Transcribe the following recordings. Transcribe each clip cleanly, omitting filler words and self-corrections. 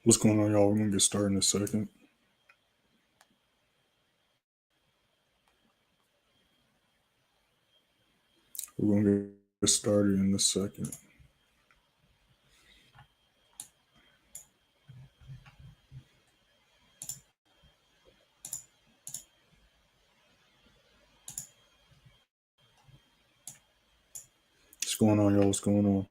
What's going on, y'all? We're going to get started in a second. We're going to get started in a second. What's going on, y'all? What's going on?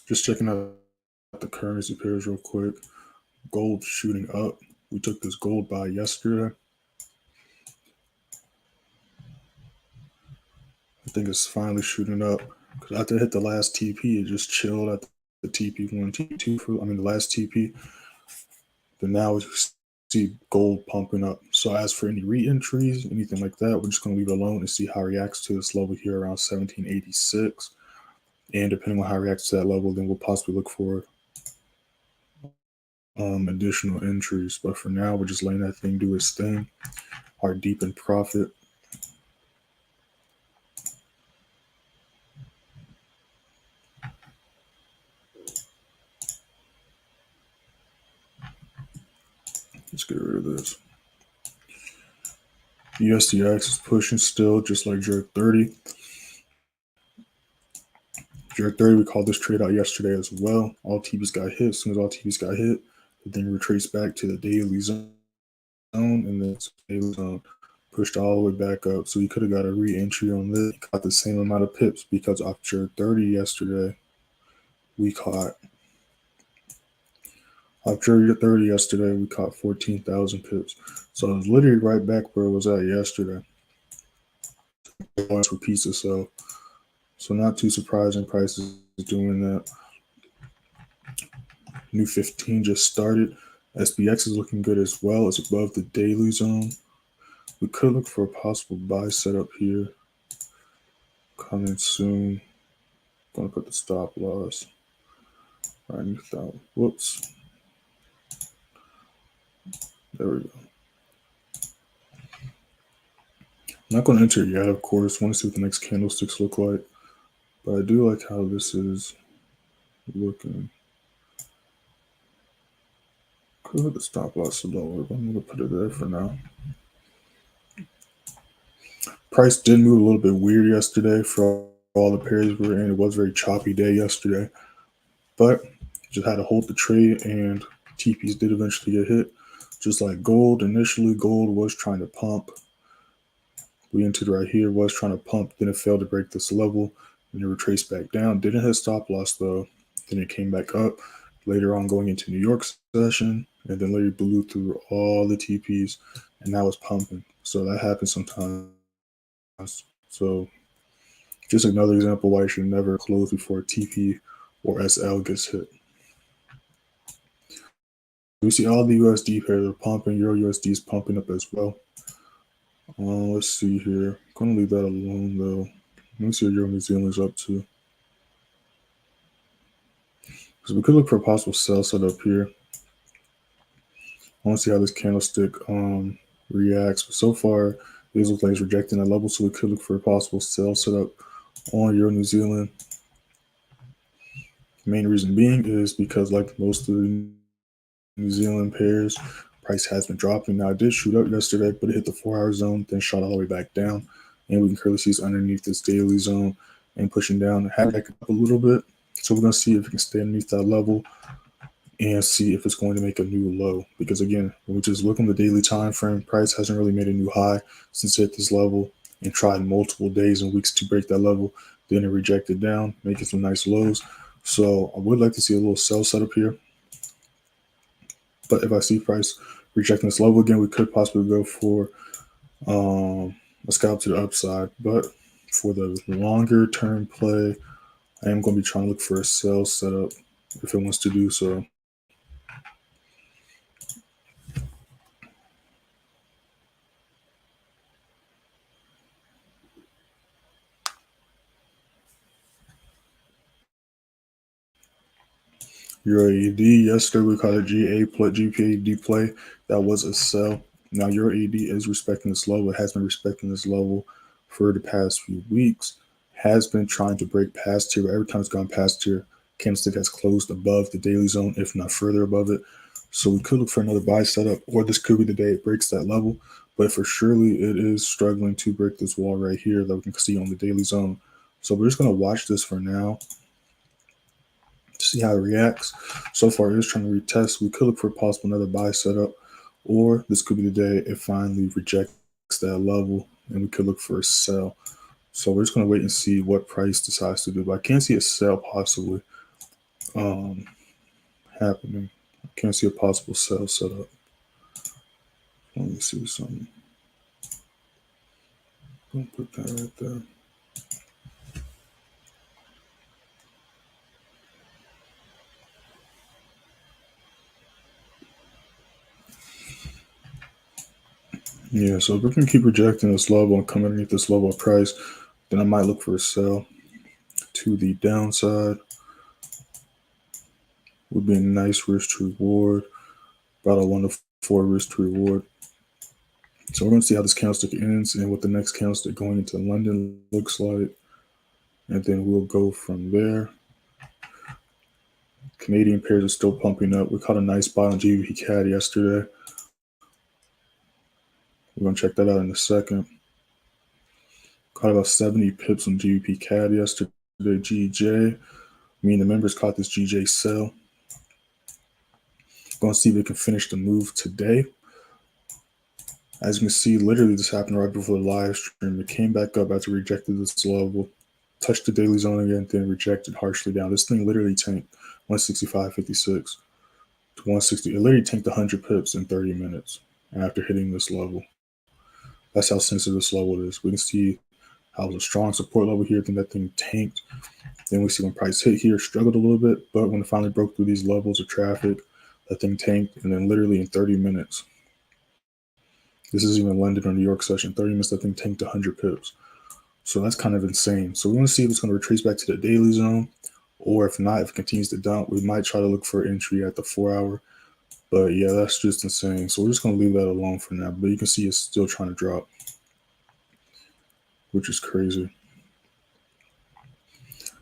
Just checking out the currency pairs real quick. Gold shooting up. We took this gold buy yesterday. I think it's finally shooting up because after it hit the last TP, it just chilled at the TP1, TP2. The last TP. But now we see gold pumping up. So as for any re-entries, anything like that, we're just going to leave it alone and see how it reacts to this level here around 1786. And depending on how it reacts to that level, then we'll possibly look for additional entries. But for now, we're just letting that thing do its thing. Our deep in profit. Let's get rid of this. USDX is pushing still, just like Jerk 30. Jerk 30, we called this trade out yesterday as well. All TVs got hit. As soon as all TVs got hit, it then retrace back to the daily zone, and then daily zone pushed all the way back up. So you could have got a re-entry on this. Got the same amount of pips because off Jerk 30 yesterday, we caught. After 30 yesterday, we caught 14,000 pips. So it was literally right back where it was at yesterday. It repeats itself. So not too surprising prices doing that. New 15 just started. SPX is looking good as well. It's above the daily zone. We could look for a possible buy setup here. Coming soon. Gonna put the stop loss right underneath that. Whoops. There we go. I'm not going to enter yet, of course. I want to see what the next candlesticks look like. But I do like how this is looking. Could put the stop loss lower, but I'm going to put it there for now. Price did move a little bit weird yesterday for all the pairs we were in. It was a very choppy day yesterday. But just had to hold the trade, and TPs did eventually get hit. Just like gold, initially gold was trying to pump. We entered right here, was trying to pump, then it failed to break this level, and it retraced back down. Didn't hit stop loss though. Then it came back up later on going into New York session, and then literally blew through all the TPs, and now it's pumping. So that happens sometimes. So just another example why you should never close before TP or SL gets hit. We see all the USD pairs are pumping. Euro USD is pumping up as well. Let's see here. I'm going to leave that alone though. Let me see what Euro New Zealand is up to. Because we could look for a possible sell setup here. I want to see how this candlestick reacts. But so far, it looks like it's rejecting that level, so we could look for a possible sell setup on Euro New Zealand. The main reason being is because, like most of the New Zealand pairs, price has been dropping. Now, it did shoot up yesterday, but it hit the 4-hour zone, then shot all the way back down. And we can clearly see it's underneath this daily zone and pushing down. It had back up a little bit. So we're going to see if it can stay underneath that level and see if it's going to make a new low. Because again, when we just look on the daily time frame, price hasn't really made a new high since it hit this level and tried multiple days and weeks to break that level. Then it rejected down, making some nice lows. So I would like to see a little sell setup here. But if I see price rejecting this level again, we could possibly go for a scalp to the upside. But for the longer term play, I am going to be trying to look for a sell setup if it wants to do so. Euro AD, yesterday we called it GA play, GPAD play. That was a sell. Now Euro AD is respecting this level. It has been respecting this level for the past few weeks. Has been trying to break past here, but every time it's gone past here, candlestick has closed above the daily zone, if not further above it. So we could look for another buy setup, or this could be the day it breaks that level. But for surely it is struggling to break this wall right here that we can see on the daily zone. So we're just going to watch this for now, see how it reacts. So far, it is trying to retest. We could look for possible another buy setup, or this could be the day it finally rejects that level, and we could look for a sell. So we're just going to wait and see what price decides to do. But I can't see a sell possibly happening. I can't see a possible sell setup. Let me see something. Don't put that right there. Yeah, so if we can keep rejecting this level and come underneath this level of price, then I might look for a sell to the downside. Would be a nice risk to reward, about a 1 to 4 risk to reward. So we're going to see how this candlestick ends and what the next candlestick going into London looks like, and then we'll go from there. Canadian pairs are still pumping up. We caught a nice buy on GBPJPY yesterday. We're going to check that out in a second. Caught about 70 pips on GBPJPY yesterday. GJ, me and the members caught this GJ sell. Going to see if we can finish the move today. As you can see, literally this happened right before the live stream. It came back up after it rejected this level, touched the daily zone again, then rejected harshly down. This thing literally tanked 165.56 to 160. It literally tanked 100 pips in 30 minutes after hitting this level. That's how sensitive this level is. We can see how it was a strong support level here, then that thing tanked. Then we see when price hit here, struggled a little bit, but when it finally broke through these levels of traffic, that thing tanked, and then literally in 30 minutes, this is even London or New York session, 30 minutes, that thing tanked 100 pips. So that's kind of insane. So we want to see if it's going to retrace back to the daily zone, or if not, if it continues to dump, we might try to look for entry at the 4 hour. But yeah, that's just insane. So we're just going to leave that alone for now. But you can see it's still trying to drop, which is crazy.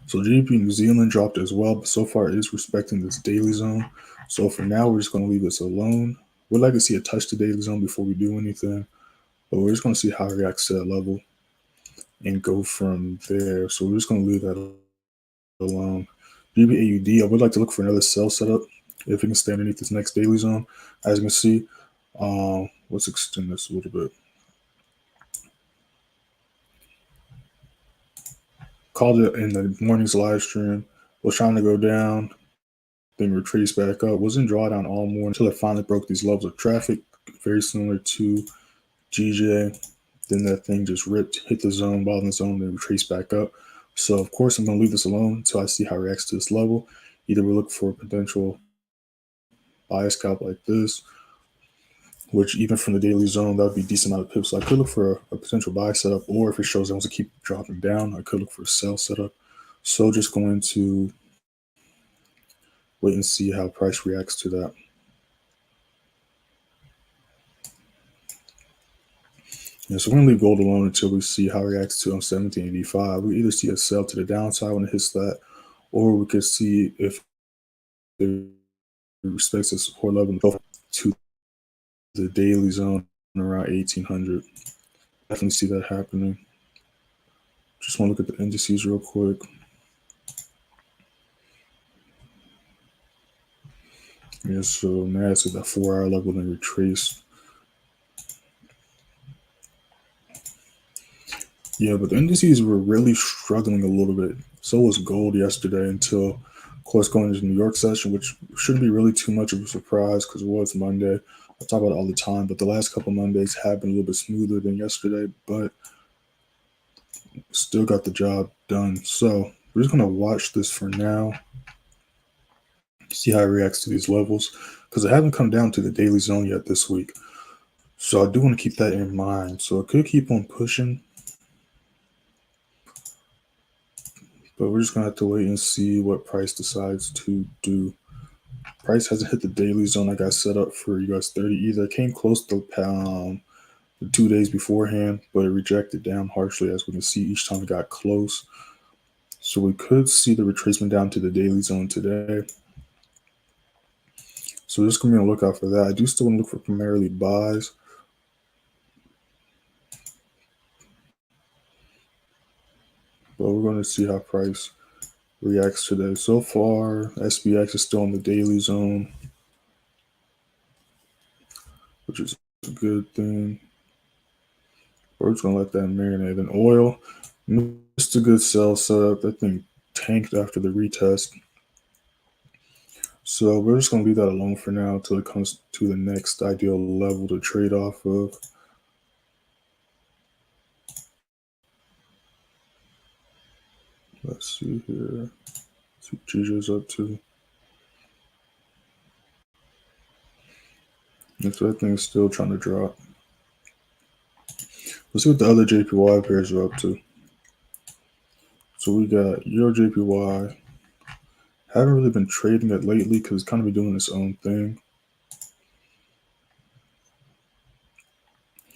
So GBP New Zealand dropped as well, but so far it is respecting this daily zone. So for now, we're just going to leave this alone. We'd like to see it touch the daily zone before we do anything, but we're just going to see how it reacts to that level and go from there. So we're just going to leave that alone. GBAUD, I would like to look for another sell setup if it can stay underneath this next daily zone. As you can see, let's extend this a little bit. Called it in the morning's live stream. Was trying to go down, then retrace back up. Was in drawdown all morning until it finally broke these levels of traffic, very similar to GJ. Then that thing just ripped, hit the zone, bottom the zone, then retraced back up. So of course I'm going to leave this alone until I see how it reacts to this level. Either we look for a potential buy scalp like this, which even from the daily zone, that would be a decent amount of pips. So I could look for a potential buy setup, or if it shows it wants to keep dropping down, I could look for a sell setup. So just going to wait and see how price reacts to that. Yeah, so we're gonna leave gold alone until we see how it reacts to 1785. We either see a sell to the downside when it hits that, or we could see if it respects the support level to the daily zone around 1800. Definitely see that happening. Just want to look at the indices real quick. Yeah, so NAS at that 4 hour level and retrace. Yeah, but the indices were really struggling a little bit. So was gold yesterday until, of course, going into the New York session, which shouldn't be really too much of a surprise because it was Monday. I talk about it all the time, but the last couple of Mondays have been a little bit smoother than yesterday, but still got the job done. So we're just going to watch this for now, see how it reacts to these levels, because it hasn't come down to the daily zone yet this week. So I do want to keep that in mind. So it could keep on pushing, but we're just going to have to wait and see what price decides to do. Price hasn't hit the daily zone I got set up for US30 either. It came close to the 2 days beforehand, but it rejected down harshly, as we can see each time it got close. So we could see the retracement down to the daily zone today. So just going to be on the lookout for that. I do still want to look for primarily buys. But we're going to see how price reacts today. So far, SPX is still in the daily zone, which is a good thing. We're just going to let that marinate. And oil, just a good sell setup. That thing tanked after the retest. So we're just going to leave that alone for now until it comes to the next ideal level to trade off of. Let's see here. Let's see what GJ's up to. And so that thing is still trying to drop. Let's see what the other JPY pairs are up to. So we got Euro JPY. Haven't really been trading it lately because it's kind of been doing its own thing.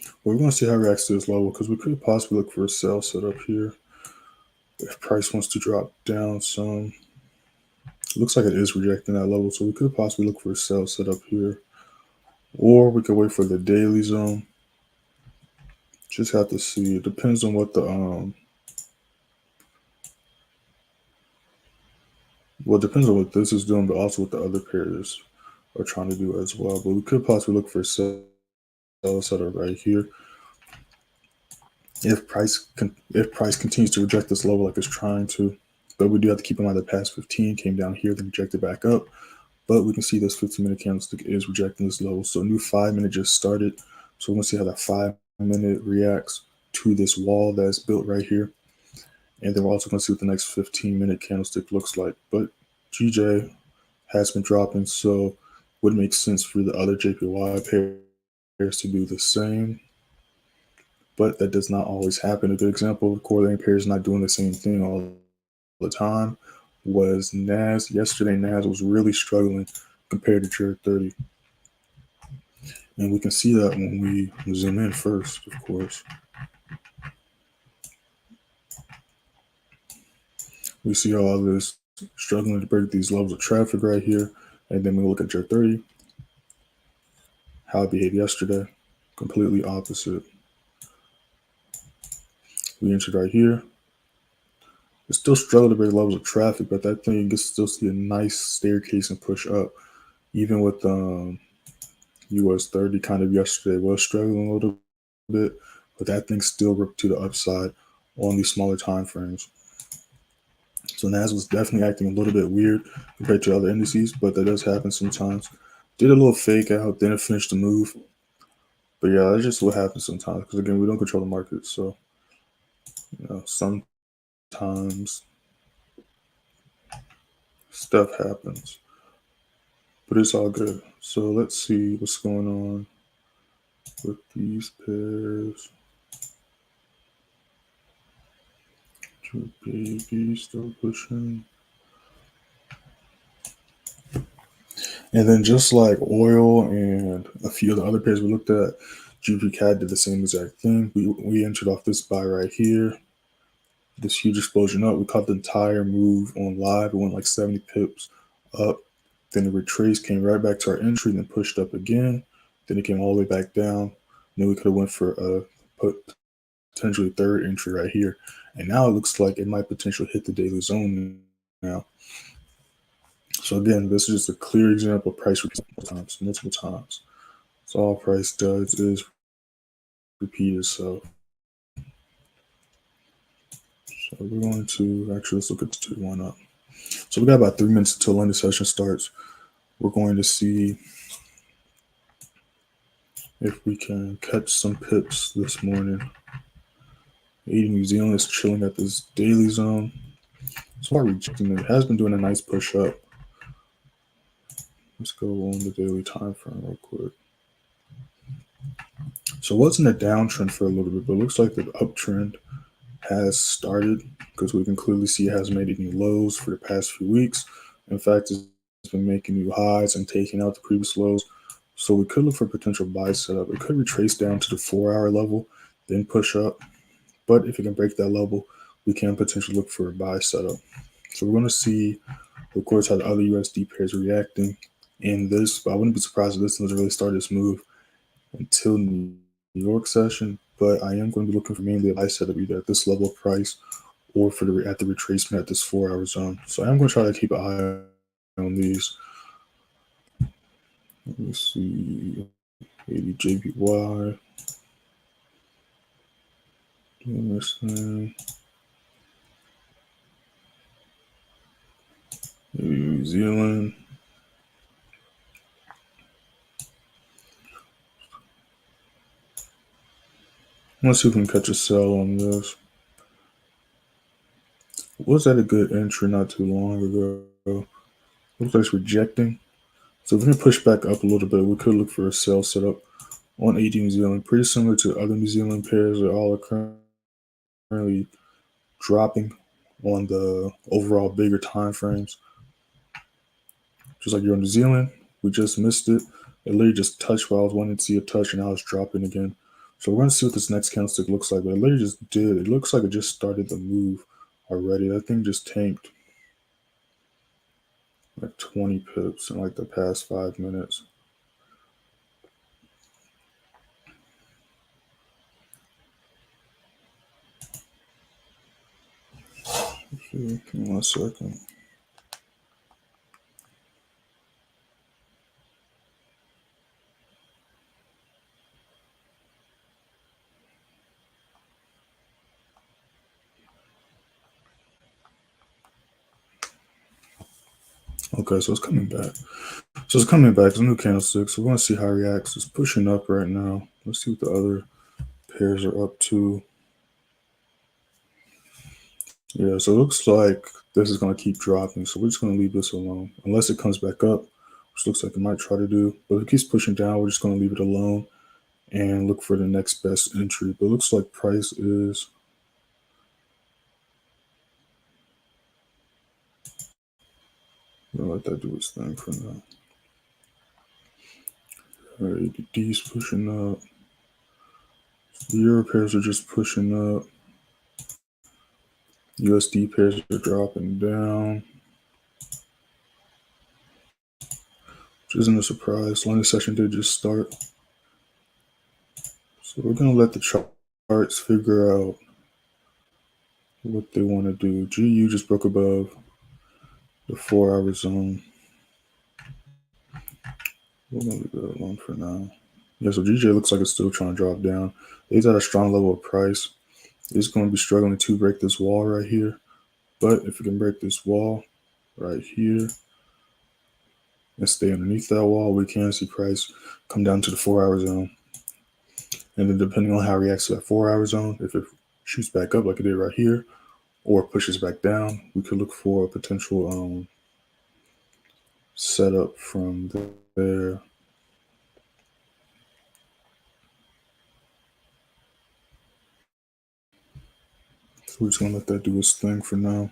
But we're going to see how it reacts to this level because we could possibly look for a sell setup here if price wants to drop down some. It looks like it is rejecting that level, so we could possibly look for a sell setup here. Or we could wait for the daily zone. Just have to see. It depends on what the well, it depends on what this is doing, but also what the other pairs are trying to do as well. But we could possibly look for a sell setup right here. If price continues to reject this level like it's trying to, but we do have to keep in mind that past 15 came down here, then rejected back up. But we can see this 15-minute candlestick is rejecting this level. So a new 5-minute just started. So we're going to see how that 5-minute reacts to this wall that's built right here. And then we're also going to see what the next 15-minute candlestick looks like. But GJ has been dropping, so it would make sense for the other JPY pairs to do the same. But that does not always happen. A good example of correlating pairs not doing the same thing all the time was NAS. Yesterday, NAS was really struggling compared to GBPJPY. And we can see that when we zoom in first, of course. We see all this struggling to break these levels of traffic right here. And then we look at GBPJPY, how it behaved yesterday. Completely opposite. We entered right here. It still struggled to break levels of traffic, but that thing you can still see a nice staircase and push up. Even with US30 kind of yesterday was struggling a little bit, but that thing still ripped to the upside on these smaller time frames. So NAS was definitely acting a little bit weird compared to other indices, but that does happen sometimes. Did a little fake out, didn't finish the move. But yeah, that's just what happens sometimes, because again, we don't control the market. So, sometimes stuff happens. But it's all good. So let's see what's going on with these pairs. Baby still pushing. And then just like oil and a few of the other pairs we looked at, GBPCAD did the same exact thing. We entered off this buy right here. This huge explosion up. We caught the entire move on live. It went like 70 pips up. Then it retraced, came right back to our entry, then pushed up again. Then it came all the way back down. Then we could have went for a potentially third entry right here. And now it looks like it might potentially hit the daily zone now. So again, this is just a clear example of price multiple times. So all price does is repeat itself. So we're going to actually, let's look at the 2-1 up. So we got about 3 minutes until London session starts. We're going to see if we can catch some pips this morning. 80 New Zealand is chilling at this daily zone. So far rejecting it. It has been doing a nice push up. Let's go on the daily time frame real quick. So it was in a downtrend for a little bit, but it looks like the uptrend has started because we can clearly see it hasn't made any lows for the past few weeks. In fact, it's been making new highs and taking out the previous lows. So we could look for potential buy setup. It could retrace down to the 4-hour level, then push up. But if it can break that level, we can potentially look for a buy setup. So we're going to see, of course, how the other USD pairs are reacting in this. But I wouldn't be surprised if this doesn't really start this move until New York session. But I am going to be looking for mainly a buy setup either at this level of price or for at the retracement at this 4-hour zone. So I am going to try to keep an eye on these. Let me see, 80 JPY. Doing this thing. Maybe New Zealand. Let's see if we can catch a sell on this. Was that a good entry not too long ago? Looks like it's rejecting. So if we can push back up a little bit, we could look for a sell setup on 80 New Zealand. Pretty similar to other New Zealand pairs that all are currently dropping on the overall bigger time frames. Just like Euro New Zealand, we just missed it. It literally just touched while I was wanting to see a touch, and now it's dropping again. So we're going to see what this next candlestick looks like. But it literally just did. It looks like it just started the move already. That thing just tanked like 20 pips in like the past 5 minutes. Okay, give me 1 second. Okay, so it's coming back. So it's coming back. It's a new candlestick. So we're going to see how it reacts. It's pushing up right now. Let's see what the other pairs are up to. Yeah, so it looks like this is going to keep dropping. So we're just going to leave this alone. Unless it comes back up, which looks like it might try to do. But if it keeps pushing down, we're just going to leave it alone and look for the next best entry. But it looks like price is... I'm going to let that do its thing for now. All right, the D's pushing up. The Euro pairs are just pushing up. USD pairs are dropping down, which isn't a surprise. Long session did just start. So we're going to let the charts figure out what they want to do. GU just broke above the 4-hour zone. We're going to leave that alone for now. Yeah, so GJ looks like it's still trying to drop down. It's at a strong level of price. It's going to be struggling to break this wall right here. But if it can break this wall right here and stay underneath that wall, we can see price come down to the 4-hour zone. And then depending on how it reacts to that 4-hour zone, if it shoots back up like it did right here, or pushes back down, we could look for a potential setup from there. So we're just going to let that do its thing for now.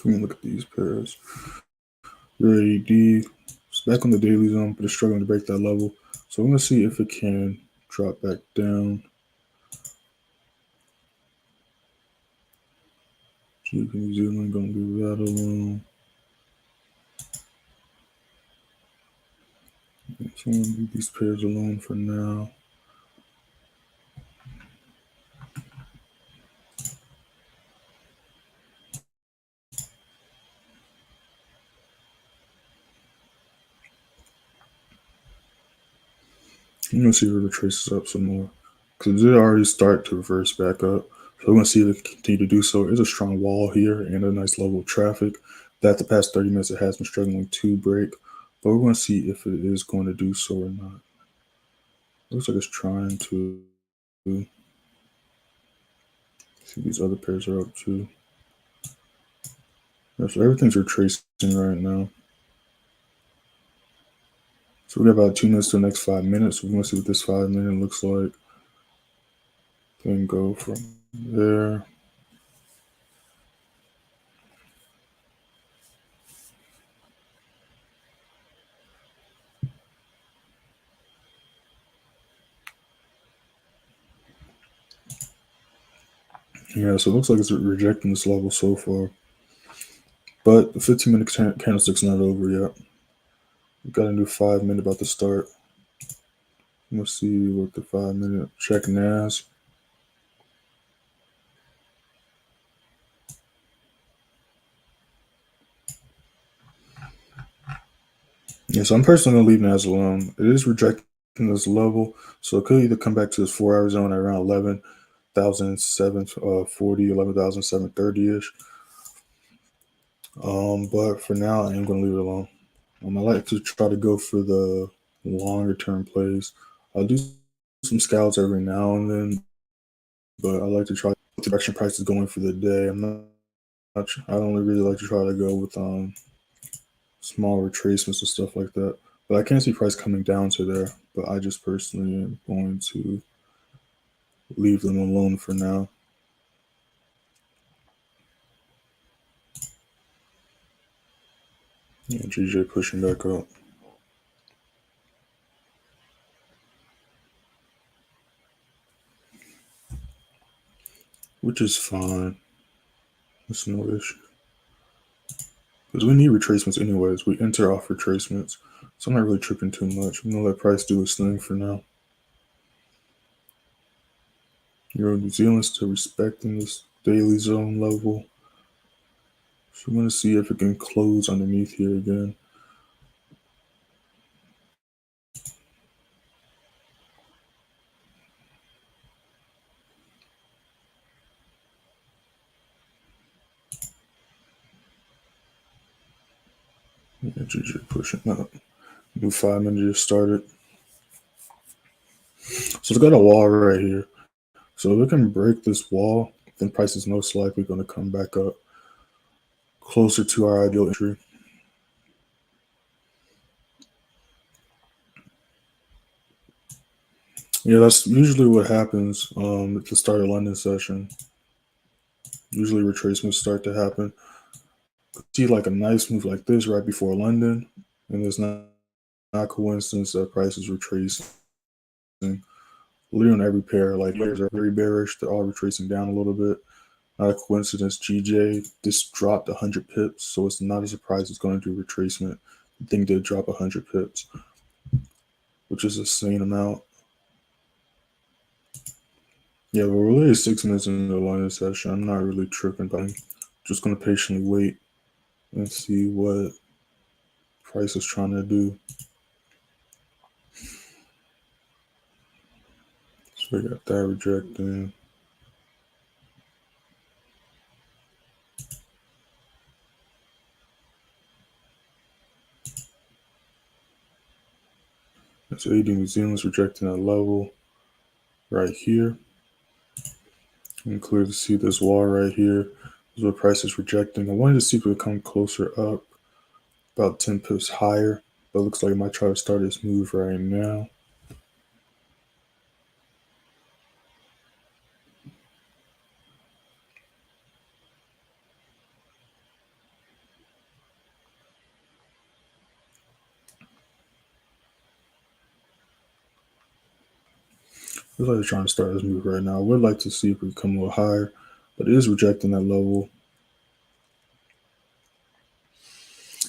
Can we look at these pairs? UAD, it's back on the daily zone, but it's struggling to break that level. So we're going to see if it can drop back down. GBP New Zealand, going to leave that alone. So I'm going to leave these pairs alone for now. I'm going to see if it retraces up some more, because it did already start to reverse back up. So we're going to see if it continue to do so. There's a strong wall here and a nice level of traffic that the past 30 minutes it has been struggling to break. But we're going to see if it is going to do so or not. Looks like it's trying to. See these other pairs are up too. Yeah, so everything's retracing right now. So we got about 2 minutes to the next 5 minutes. So we're going to see what this 5 minute looks like. Then go from there. Yeah, so it looks like it's rejecting this level so far. But the 15-minute candlestick's not over yet. We've got a new 5 minute about to start. Let's see what the 5 minute check NAS. Yeah, so I'm personally going to leave NAS alone. It is rejecting this level, so it could either come back to this 4-hour zone at around 11,740, 11,730-ish. But for now, I am going to leave it alone. I like to try to go for the longer term plays. I'll do some scouts every now and then, but I like to try the direction price is going for the day. I don't really like to try to go with small retracements and stuff like that. But I can see price coming down to there. But I just personally am going to leave them alone for now. Yeah, GJ pushing back up. Which is fine. It's no issue. Because we need retracements anyways. We enter off retracements. So I'm not really tripping too much. I'm going to let price do its thing for now. Euro New Zealand still respecting this daily zone level. So I'm going to see if it can close underneath here again. Yeah, GG pushing up. New 5 minute just started. So it's got a wall right here. So if it can break this wall, then price is most likely going to come back up closer to our ideal entry. Yeah, that's usually what happens at the start of London session. Usually retracements start to happen. See like a nice move like this right before London, and there's not coincidence that price is retracing. Literally on every pair, like players are very bearish. They're all retracing down a little bit. Not a coincidence. GJ this dropped 100 pips, so it's not a surprise it's going to do retracement. The thing did drop 100 pips, which is a insane amount. Yeah, but we're really 6 minutes into the London session. I'm not really tripping, but I'm just going to patiently wait and see what price is trying to do. So we got that rejecting. So AD New Zealand's rejecting that level right here. You can clearly see this wall right here. This is what price is rejecting. I wanted to see if it would come closer up, about 10 pips higher, but it looks like I might try to start this move right now. Looks like they're trying to start this move right now. I would like to see if we come a little higher, but it is rejecting that level.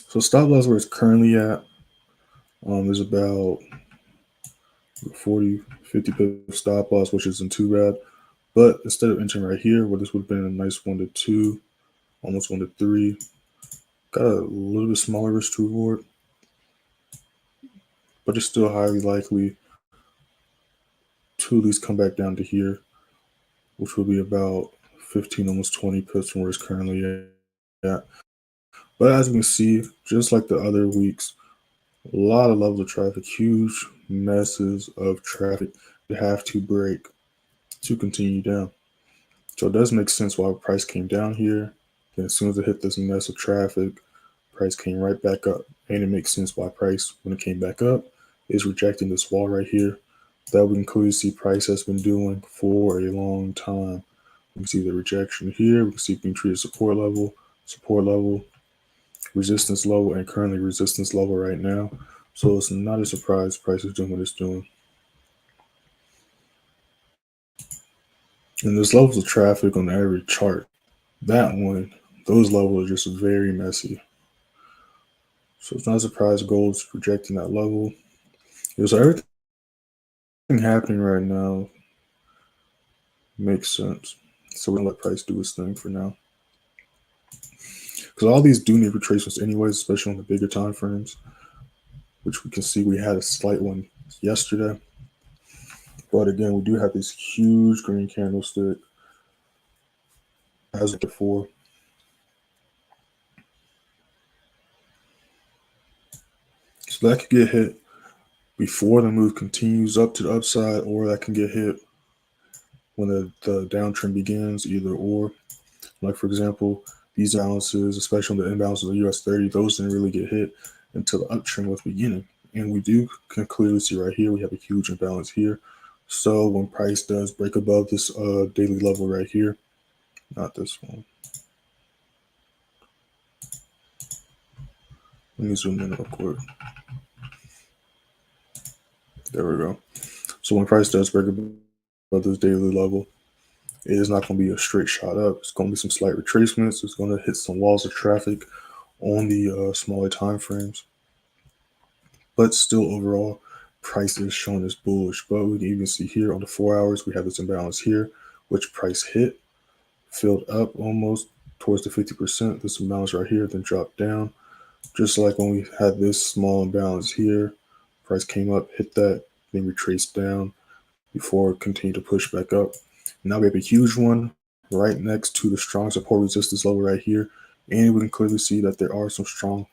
So stop loss where it's currently at is about 40, 50 pip stop loss, which isn't too bad. But instead of entering right here, where this would have been a nice 1 to 2, almost 1 to 3, got a little bit smaller risk to reward, but it's still highly likely to at least come back down to here, which will be about 15, almost 20 pips from where it's currently at. But as we can see, just like the other weeks, a lot of levels of traffic, huge messes of traffic that have to break to continue down. So it does make sense why price came down here. Then as soon as it hit this mess of traffic, price came right back up. And it makes sense why price, when it came back up, is rejecting this wall right here that we can clearly see price has been doing for a long time. We can see the rejection here. We can see it being treated support level, resistance level, and currently resistance level right now. So it's not a surprise price is doing what it's doing. And there's levels of traffic on every chart. That one, those levels are just very messy. So it's not a surprise gold is rejecting that level. So everything happening right now makes sense. So we're gonna let price do its thing for now. Because all these do need retracements anyways, especially on the bigger time frames, which we can see we had a slight one yesterday. But again, we do have this huge green candlestick as before. So that could get hit before the move continues up to the upside, or that can get hit when the downtrend begins, either or. Like, for example, these balances, especially on the imbalance of the US30, those didn't really get hit until the uptrend was beginning. And we can clearly see right here, we have a huge imbalance here. So when price does break above this daily level right here, not this one. Let me zoom in real quick. There we go. So when price does break above this daily level, it is not going to be a straight shot up. It's going to be some slight retracements. It's going to hit some walls of traffic on the smaller time frames. But still, overall, price is shown as bullish. But we can even see here on the 4 hours, we have this imbalance here, which price hit, filled up almost towards the 50%. This imbalance right here, then dropped down. Just like when we had this small imbalance here, price came up, hit that, then retraced down before it continued to push back up. Now we have a huge one right next to the strong support resistance level right here. And we can clearly see that there are some strong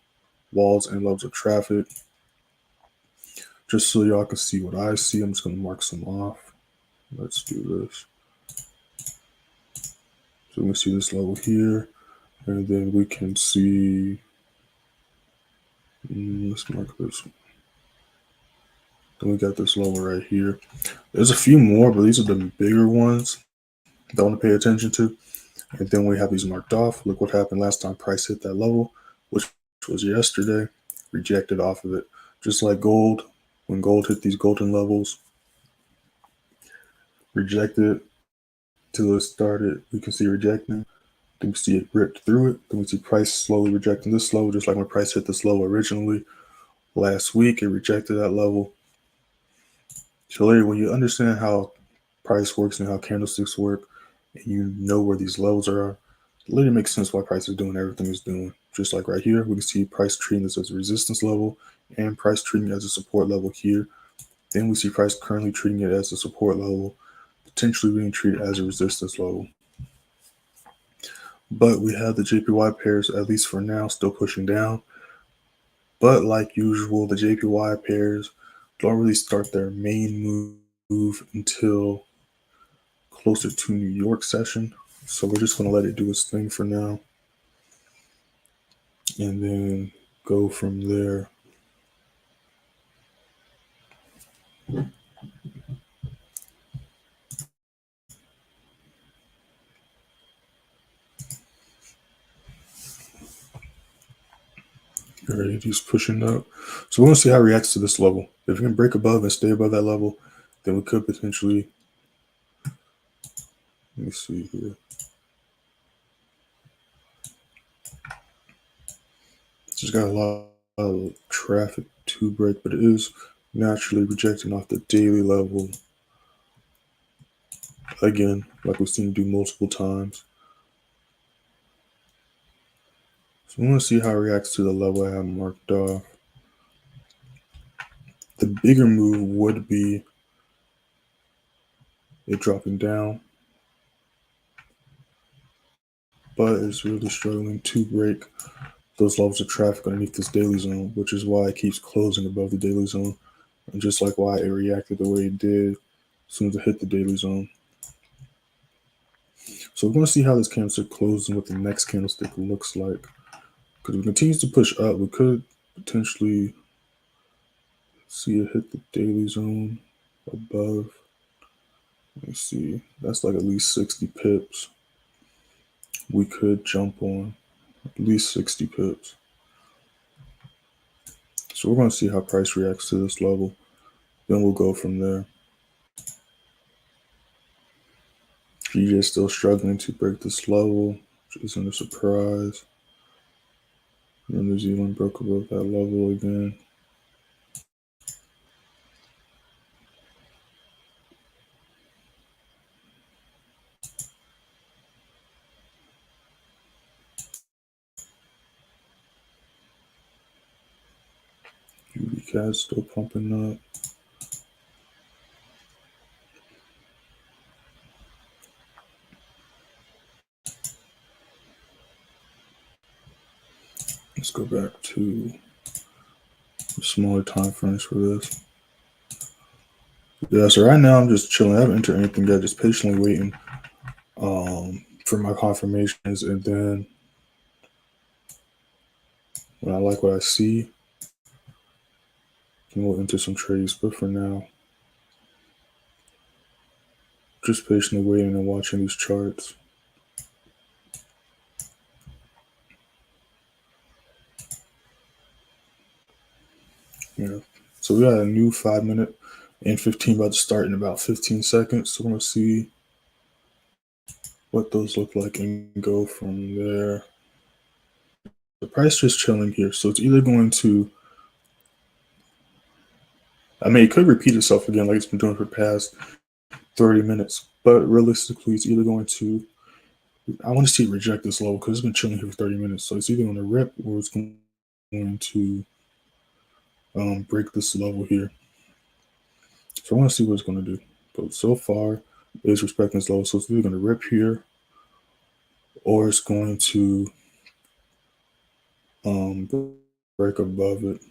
walls and levels of traffic. Just so y'all can see what I see, I'm just going to mark some off. Let's do this. So we can see this level here. And then we can see, let's mark this one. Then we got this level right here. There's a few more, but these are the bigger ones that I want to pay attention to. And then we have these marked off. Look what happened last time price hit that level, which was yesterday, rejected off of it. Just like gold, when gold hit these golden levels, rejected till it started, we can see rejecting. Then we see it ripped through it. Then we see price slowly rejecting this level, just like when price hit this level originally last week, it rejected that level. So later, when you understand how price works and how candlesticks work, and you know where these levels are, it literally makes sense why price is doing everything it's doing. Just like right here, we can see price treating this as a resistance level and price treating it as a support level here. Then we see price currently treating it as a support level, potentially being treated as a resistance level. But we have the JPY pairs, at least for now, still pushing down. But like usual, the JPY pairs don't really start their main move until closer to New York session. So we're just going to let it do its thing for now. And then go from there. All right, he's pushing up. So we're going to see how it reacts to this level. If we can break above and stay above that level, then we could potentially, let me see here. Just got a lot of traffic to break, but it is naturally rejecting off the daily level. Again, like we've seen it do multiple times. So we want to see how it reacts to the level I have marked off. The bigger move would be it dropping down, but it's really struggling to break those levels of traffic underneath this daily zone, which is why it keeps closing above the daily zone, and just like why it reacted the way it did as soon as it hit the daily zone. So we're going to see how this candlestick closes and what the next candlestick looks like. Because if it continues to push up, we could potentially See it hit the daily zone above. Let me see. That's like at least 60 pips. We could jump on at least 60 pips. So we're going to see how price reacts to this level. Then we'll go from there. GJ is still struggling to break this level, which isn't a surprise. New Zealand broke above that level again. UBCAD still pumping up. Let's go back to the smaller time frames for this. Yeah, so right now I'm just chilling. I haven't entered anything yet, just patiently waiting for my confirmations, and then when I like what I see, then we'll enter some trades. But for now, just patiently waiting and watching these charts. Yeah, so we got a new 5 minute and 15 about to start in about 15 seconds. So we're gonna see what those look like and go from there. The price just chilling here, so it's either going to, I mean, it could repeat itself again like it's been doing for the past 30 minutes, but realistically, it's either going to, I want to see it reject this level because it's been chilling here for 30 minutes. So it's either going to rip or it's going to break this level here. So I want to see what it's going to do. But so far, it's respecting this level. So it's either going to rip here or it's going to break above it.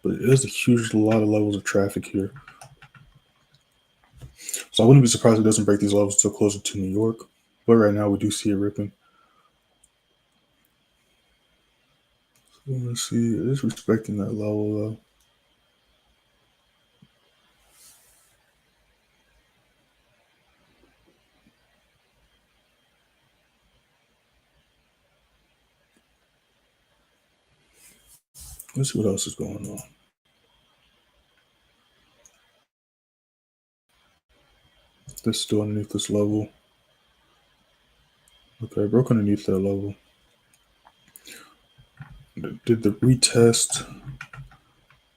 But there's a huge lot of levels of traffic here. So I wouldn't be surprised if it doesn't break these levels until closer to New York. But right now we do see it ripping. So let's see, it is respecting that level though. Let's see what else is going on. This still underneath this level. Okay, broke underneath that level. Did the retest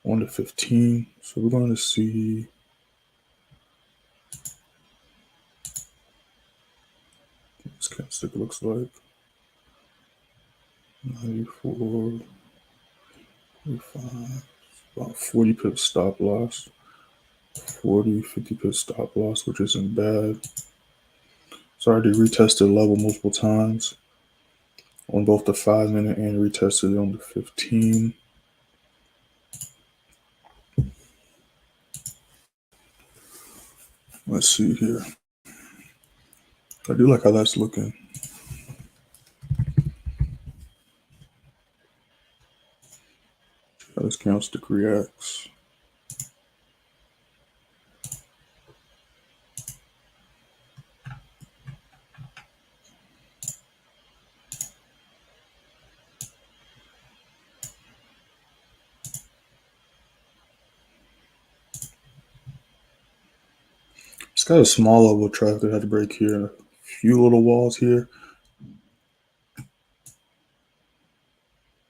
on the 15. So we're going to see what this candlestick looks like. 94, 45, about 40 pip stop loss. 40, 50 pip stop loss, which isn't bad. So I already retested level multiple times on both the 5 minute and retested it on the 15. Let's see here. I do like how that's looking. How this candlestick reacts. It's got a small level of traffic that had to break here. A few little walls here.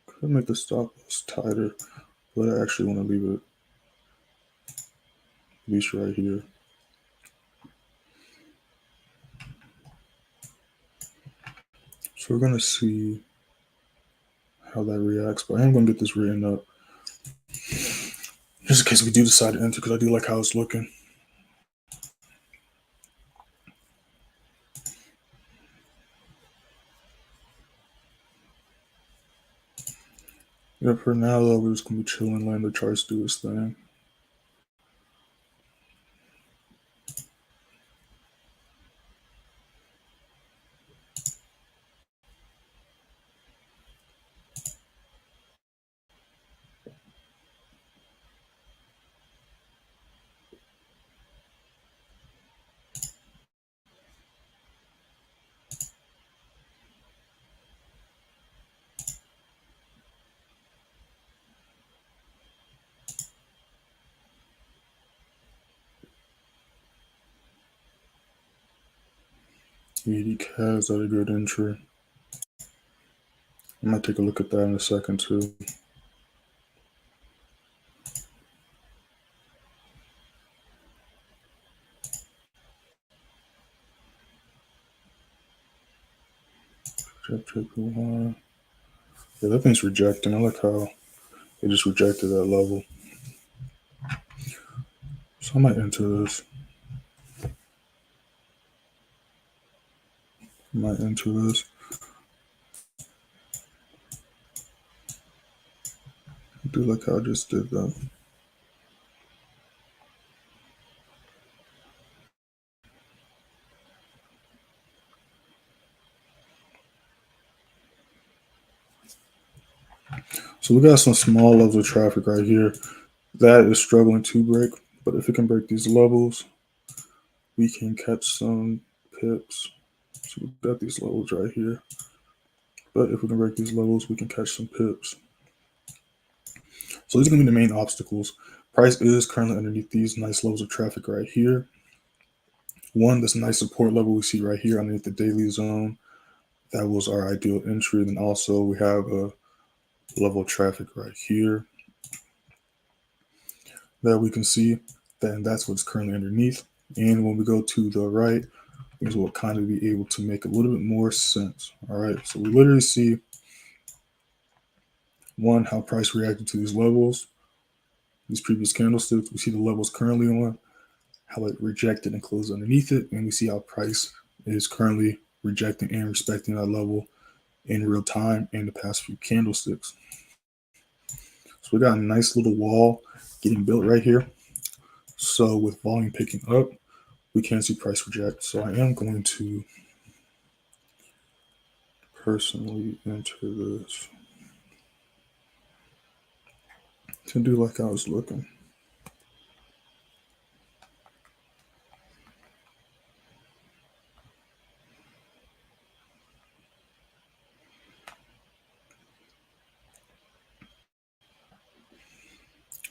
Could make the stop loss tighter, but I actually want to leave it at least right here. So we're gonna see how that reacts, but I am gonna get this written up just in case we do decide to enter, because I do like how it's looking. Yeah, for now though, we're just gonna be chilling, letting the charts do its thing. 80 CAS at a good entry. I might take a look at that in a second too. JPY. Yeah, that thing's rejecting. I like how it just rejected that level. So I might enter this. I do like how I just did that. So we got some small levels of traffic right here. That is struggling to break, but if it can break these levels, we can catch some pips. So we've got these levels right here. But if we can break these levels, we can catch some pips. So these are going to be the main obstacles. Price is currently underneath these nice levels of traffic right here. One, this nice support level we see right here underneath the daily zone. That was our ideal entry. Then also we have a level of traffic right here that we can see. Then that's what's currently underneath. And when we go to the right, things will kind of be able to make a little bit more sense. All right, so we literally see one, how price reacted to these levels, these previous candlesticks. We see the levels currently on, how it rejected and closed underneath it, and we see how price is currently rejecting and respecting that level in real time in the past few candlesticks. So we got a nice little wall getting built right here. So with volume picking up, we can see price reject. So I am going to personally enter this to do like I was looking.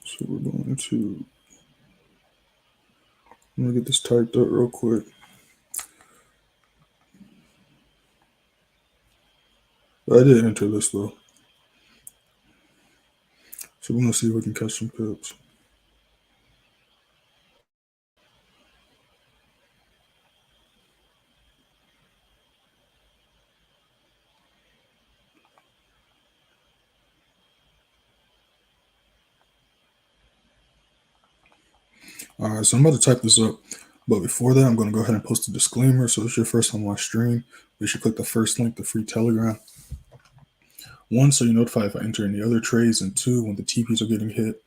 So we're going to, I'm going to get this typed up real quick. But I did enter this though. So we're going to see if we can catch some pips. All right, so I'm about to type this up. But before that, I'm going to go ahead and post a disclaimer. So if it's your first time on my stream, you should click the first link, the free Telegram. One, so you're notified if I enter any other trades, and two, when the TPs are getting hit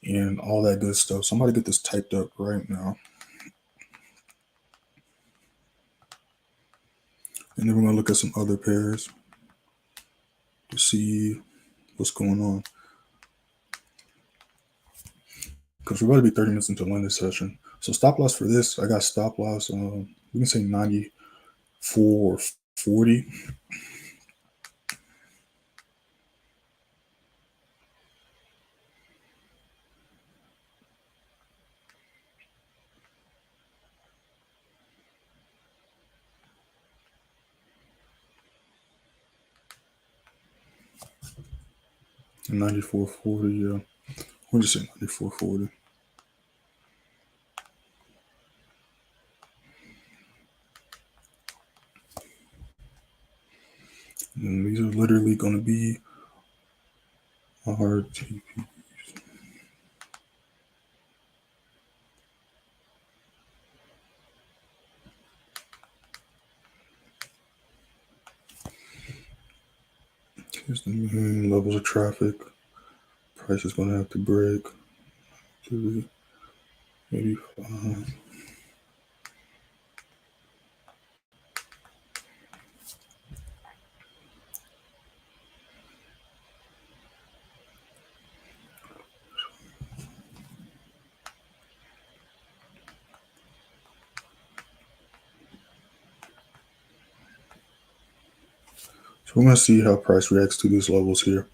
and all that good stuff. So I'm about to get this typed up right now. And then we're going to look at some other pairs to see what's going on. Because we're about to be 30 minutes into London session. So stop loss for this, I got stop loss, we can say 94.40. And 94.40, yeah. We'll just say 94.40. And these are literally going to be our TPs. Here's the main levels of traffic. Price is going to have to break to 85. So we're going to see how price reacts to these levels here.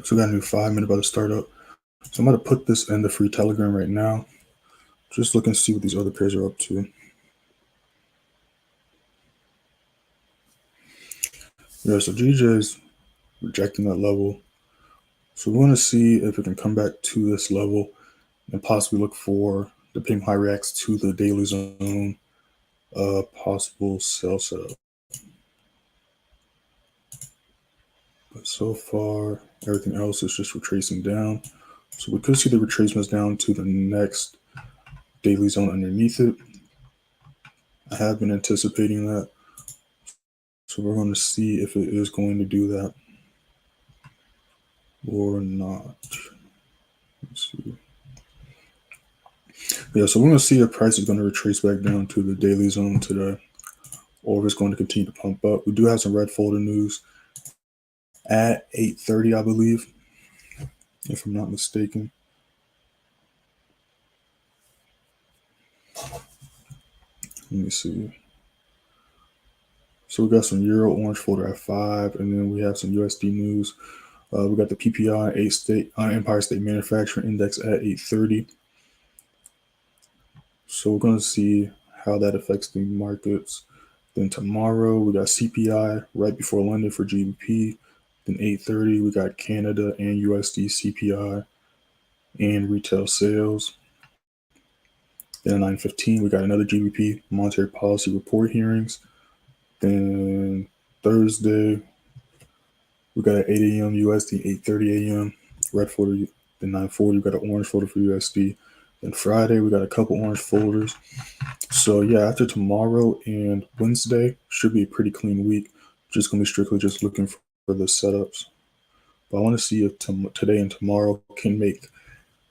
So we got a new 5-minute about to start up. So I'm going to put this in the free Telegram right now. Just looking to see what these other pairs are up to. Yeah, so GJ is rejecting that level. So we want to see if it can come back to this level and possibly look for, depending how it reacts to the daily zone, possible sell setup. But so far, everything else is just retracing down. So we could see the retracements down to the next daily zone underneath it. I have been anticipating that. So we're going to see if it is going to do that or not. Let's see. Yeah, so we're going to see if price is going to retrace back down to the daily zone today, or if it's going to continue to pump up. We do have some red folder news at 8:30, I believe, if I'm not mistaken. Let me see. So we got some Euro orange folder at 5, and then we have some USD news. We got the PPI Empire State Manufacturing Index at 8:30. So we're going to see how that affects the markets. Then tomorrow we got CPI right before London for GBP. Then 8:30 we got Canada and USD CPI and retail sales. Then at 9:15 we got another GBP monetary policy report hearings. Then Thursday we got at 8 a.m. USD, 8:30 a.m. red folder. Then 9:40 we got an orange folder for USD. Then Friday we got a couple orange folders. So yeah, after tomorrow and Wednesday should be a pretty clean week. Just gonna be strictly just looking for the setups. But I want to see if today and tomorrow can make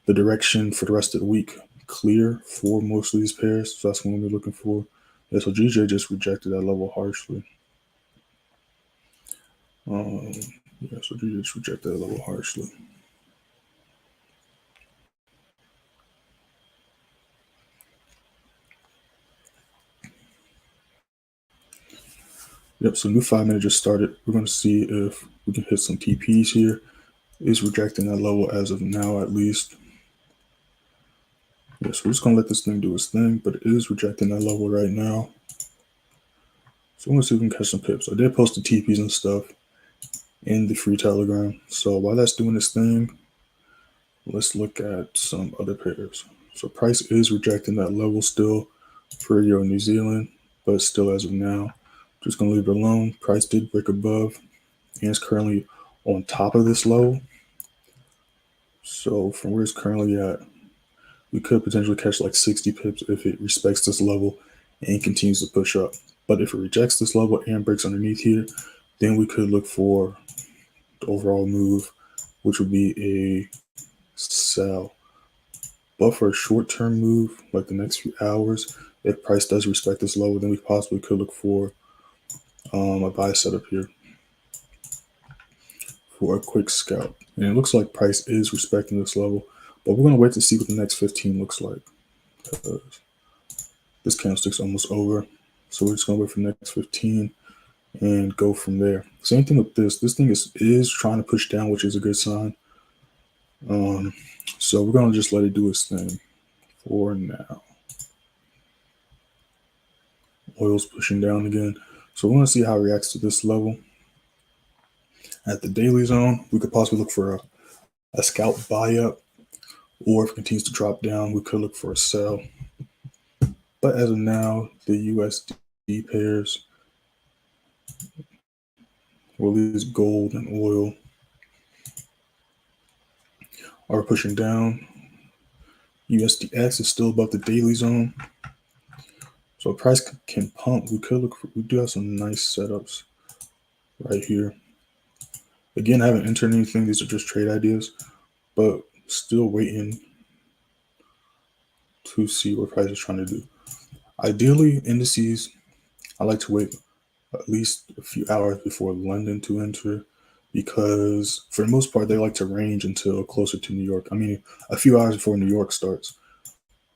the direction for the rest of the week clear for most of these pairs. So that's what we're looking for. Yeah, so GJ just rejected that level harshly. Yeah, so GJ just rejected that level harshly. Yep, so new 5-minute just started. We're going to see if we can hit some TPs here. It's rejecting that level as of now, at least. Yeah, so we're just going to let this thing do its thing, but it is rejecting that level right now. So I'm going to see if we can catch some pips. I did post the TPs and stuff in the free Telegram. So while that's doing this thing, let's look at some other pairs. So price is rejecting that level still for Euro New Zealand, but still as of now, just going to leave it alone. Price did break above and it's currently on top of this low. So from where it's currently at, we could potentially catch like 60 pips if it respects this level and continues to push up. But if it rejects this level and breaks underneath here, then we could look for the overall move, which would be a sell. But for a short-term move, like the next few hours, if price does respect this level, then we possibly could look for a buy setup here for a quick scalp. And it looks like price is respecting this level, but we're going to wait to see what the next 15 looks like. This candlestick's almost over, so we're just going to wait for the next 15 and go from there. Same thing with this. This thing is trying to push down, which is a good sign. So we're going to just let it do its thing for now. Oil's pushing down again. So we want to see how it reacts to this level. At the daily zone, we could possibly look for a scalp buy up, or if it continues to drop down, we could look for a sell. But as of now, the USD pairs, or at least gold and oil, are pushing down. USDX is still above the daily zone. So price can pump. We do have some nice setups right here. Again, I haven't entered anything. These are just trade ideas, but still waiting to see what price is trying to do. Ideally, indices, I like to wait at least a few hours before London to enter, because for the most part, they like to range until closer to New York. I mean, a few hours before New York starts.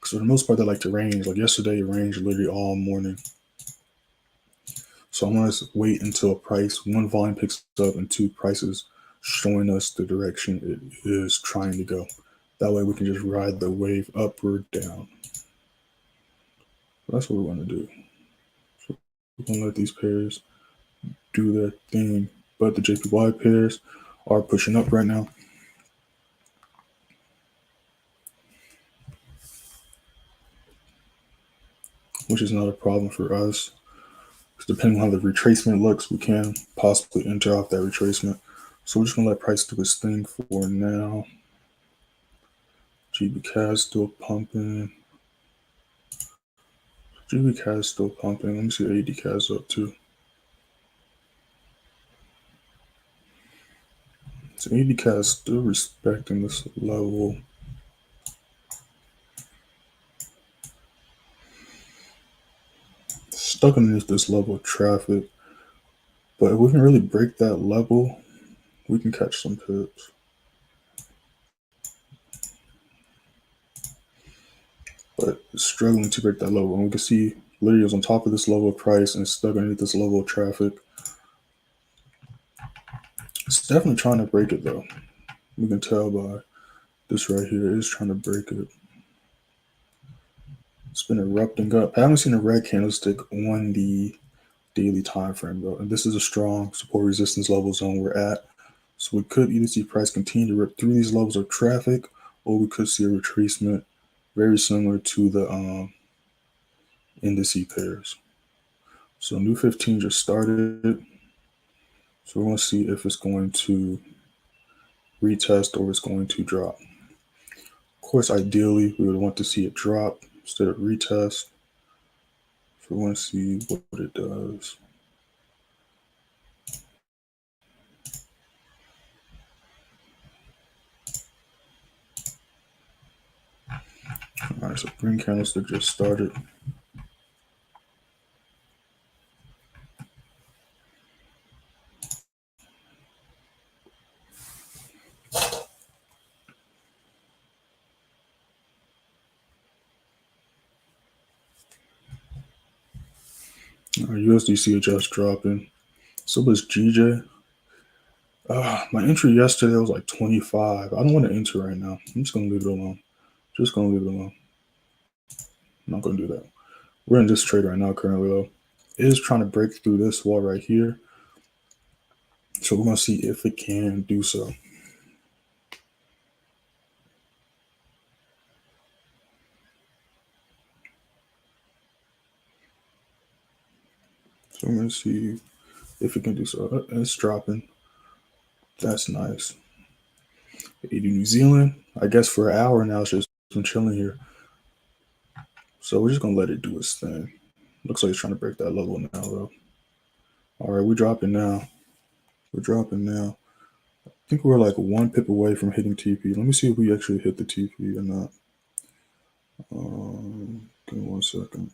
So for the most part, they like to range. Like yesterday, it ranged literally all morning. So I'm going to wait until price, one, volume picks up, and two, prices showing us the direction it is trying to go. That way we can just ride the wave up or down. That's what we want to do. So we're going to let these pairs do their thing. But the JPY pairs are pushing up right now. Which is not a problem for us. Depending on how the retracement looks, we can possibly enter off that retracement. So we're just going to let price do its thing for now. GBCAD still pumping. GBCAD still pumping. Let me see ADCAD's up too. So ADCAD is still respecting this level. Stuck underneath this level of traffic. But if we can really break that level, we can catch some pips. But it's struggling to break that level. And we can see literally is on top of this level of price and stuck underneath this level of traffic. It's definitely trying to break it though. We can tell by this right here. It is trying to break it. It's been erupting up. I haven't seen a red candlestick on the daily time frame though. And this is a strong support resistance level zone we're at. So we could either see price continue to rip through these levels of traffic, or we could see a retracement very similar to the indice pairs. So new 15 just started. So we're going to see if it's going to retest or it's going to drop. Of course, ideally, we would want to see it drop instead of retest. So we want to see what it does. All right, so green candlestick just started. USDC just dropping. So was GJ. My entry yesterday was like 25. I don't want to enter right now. I'm just going to leave it alone. Just going to leave it alone. I'm not going to do that. We're in this trade right now currently though. It is trying to break through this wall right here. So we're going to see if it can do so. So I'm going to see if it can do so. It's dropping. That's nice. 80 New Zealand. I guess for an hour now, it's just been chilling here. So we're just going to let it do its thing. Looks like it's trying to break that level now, though. All right, we're dropping now. We're dropping now. I think we're like one pip away from hitting TP. Let me see if we actually hit the TP or not. Give me 1 second.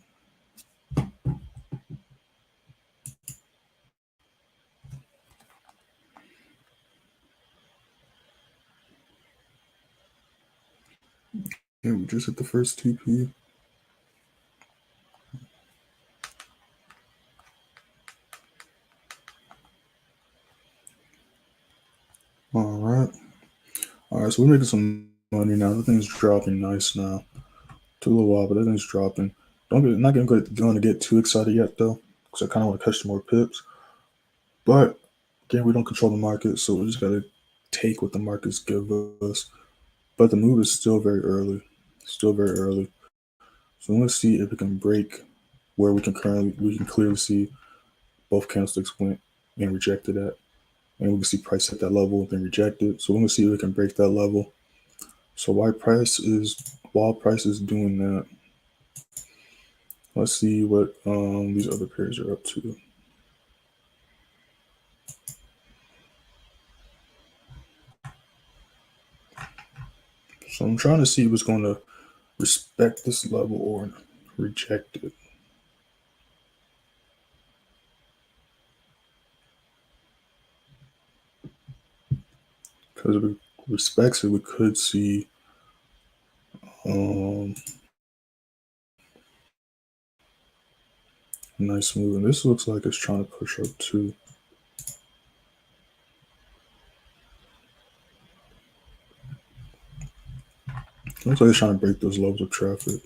Yeah, we just hit the first TP. All right, so we're making some money now. The thing's dropping nice now. Took a little while, but that thing's dropping. Not going to get too excited yet though, because I kind of want to catch some more pips. But again, we don't control the market, so we just got to take what the markets give us. But the move is still very early. Still very early. So let's see if it can break where we can clearly see both candlesticks went and rejected at. And we can see price at that level, then reject it. So we're going to see if we can break that level. So while price is doing that, let's see what these other pairs are up to. So I'm trying to see what's going to respect this level or reject it. Because if it respects it, we could see nice move. And this looks like it's trying to push up too. Looks like it's trying to break those levels of traffic.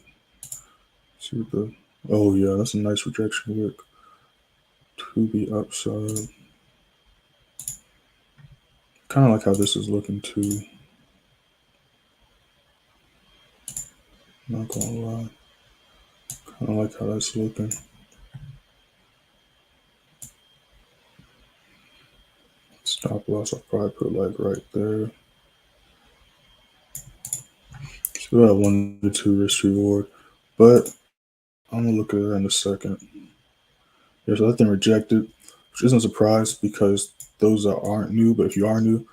See what the, oh yeah, that's a nice rejection wick to the upside. Kind of like how this is looking too. Not gonna lie. Kind of like how that's looking. Stop loss, I'll probably put like right there. So we have 1 to 2 risk reward, but I'm gonna look at it in a second. Yeah, so that thing rejected, which isn't a surprise because those that aren't new, but if you are new,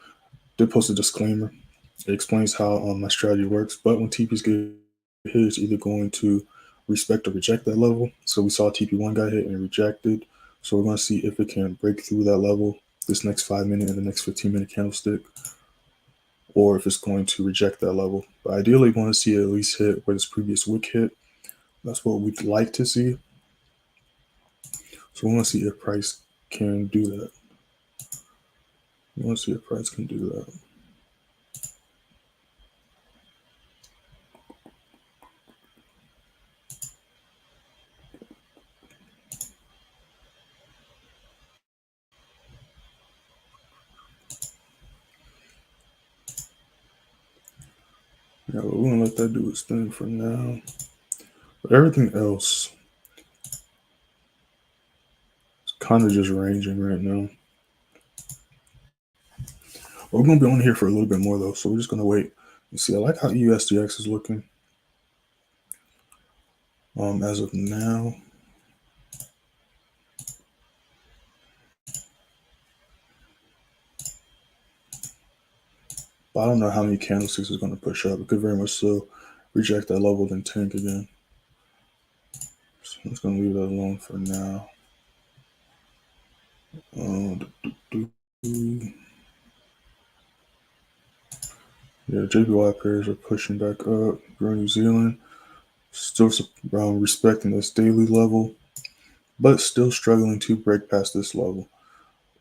did post a disclaimer. It explains how my strategy works. But when TPs get hit, it's either going to respect or reject that level. So we saw TP1 got hit and rejected. So we're going to see if it can break through that level this next 5-minute and the next 15-minute candlestick, or if it's going to reject that level. But ideally, we want to see it at least hit where this previous wick hit. That's what we'd like to see. So we want to see if price can do that. We want to see if price can do that. Yeah, but we're gonna let that do its thing for now. But everything else is kind of just ranging right now. We're gonna be on here for a little bit more though, so we're just gonna wait and see. I like how USDX is looking. As of now. But I don't know how many candlesticks is gonna push up. It could very much so reject that level then tank again. So I'm just gonna leave that alone for now. Yeah, JPY pairs are pushing back up. Euro New Zealand still respecting this daily level, but still struggling to break past this level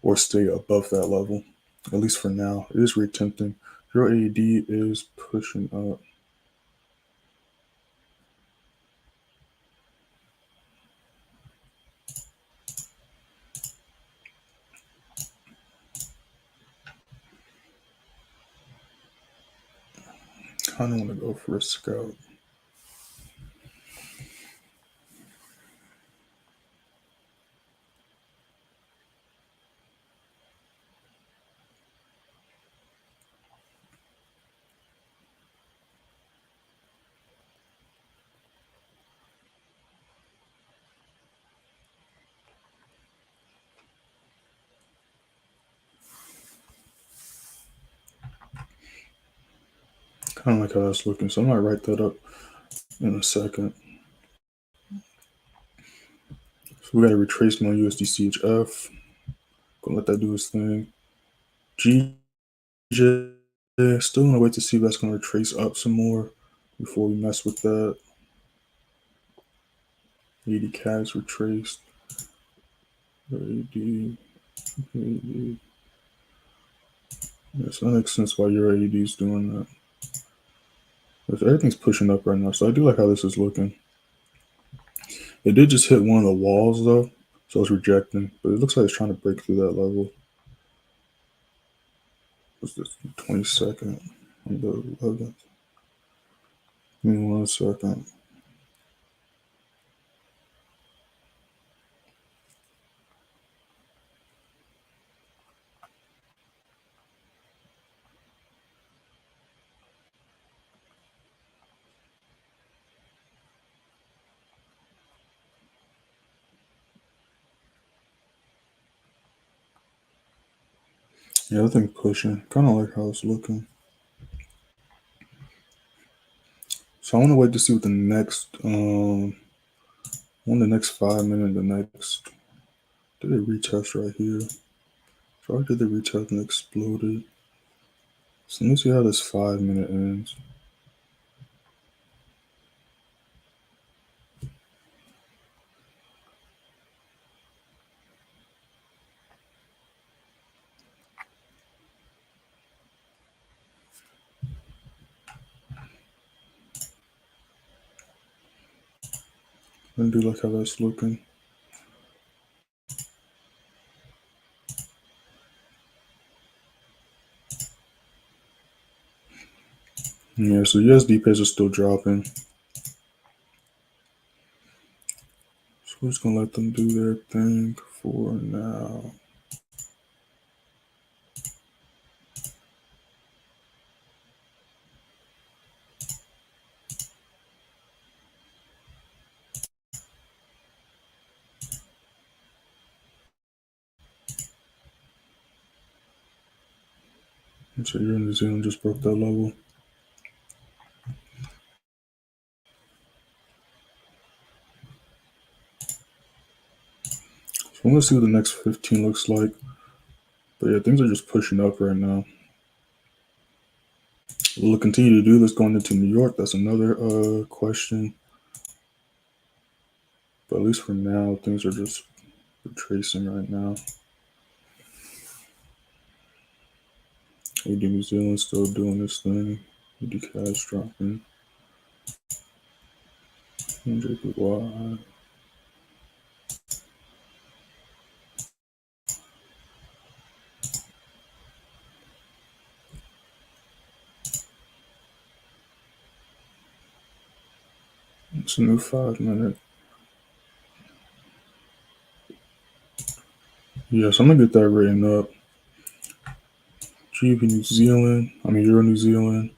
or stay above that level, at least for now. It is re-tempting. Euro AED is pushing up. Kind of want to go for a scout. Kind of like how that's looking. So I might write that up in a second. So we got a retracement on USD Gonna let that do its thing. GJ, still gonna wait to see if that's gonna retrace up some more before we mess with that. 80 CADs retraced. 80. Yeah, so that makes sense why your AED is doing that. But everything's pushing up right now, so I do like how this is looking. It did just hit one of the walls though, so it's rejecting, but it looks like it's trying to break through that level. What's this? 22nd on the 11th. Give me 1 second. Yeah, I think pushing. Kind of like how it's looking. So I want to wait to see what the next, the next 5-minute, the next, did it retest right here? So I did the retest and exploded. So let me see how this 5-minute ends. I do like how that's looking. Yeah, so USD pairs are still dropping. So we're just gonna let them do their thing for now. And so Euro New Zealand just broke that level. So let's see what the next 15 looks like. But yeah, things are just pushing up right now. Will it continue to do this going into New York? That's another question. But at least for now, things are just retracing right now. AD New Zealand still doing this thing. AD cash dropping. JPY. It's a new 5-minute. Yes, I'm gonna get that written up. GB New Zealand, Euro New Zealand,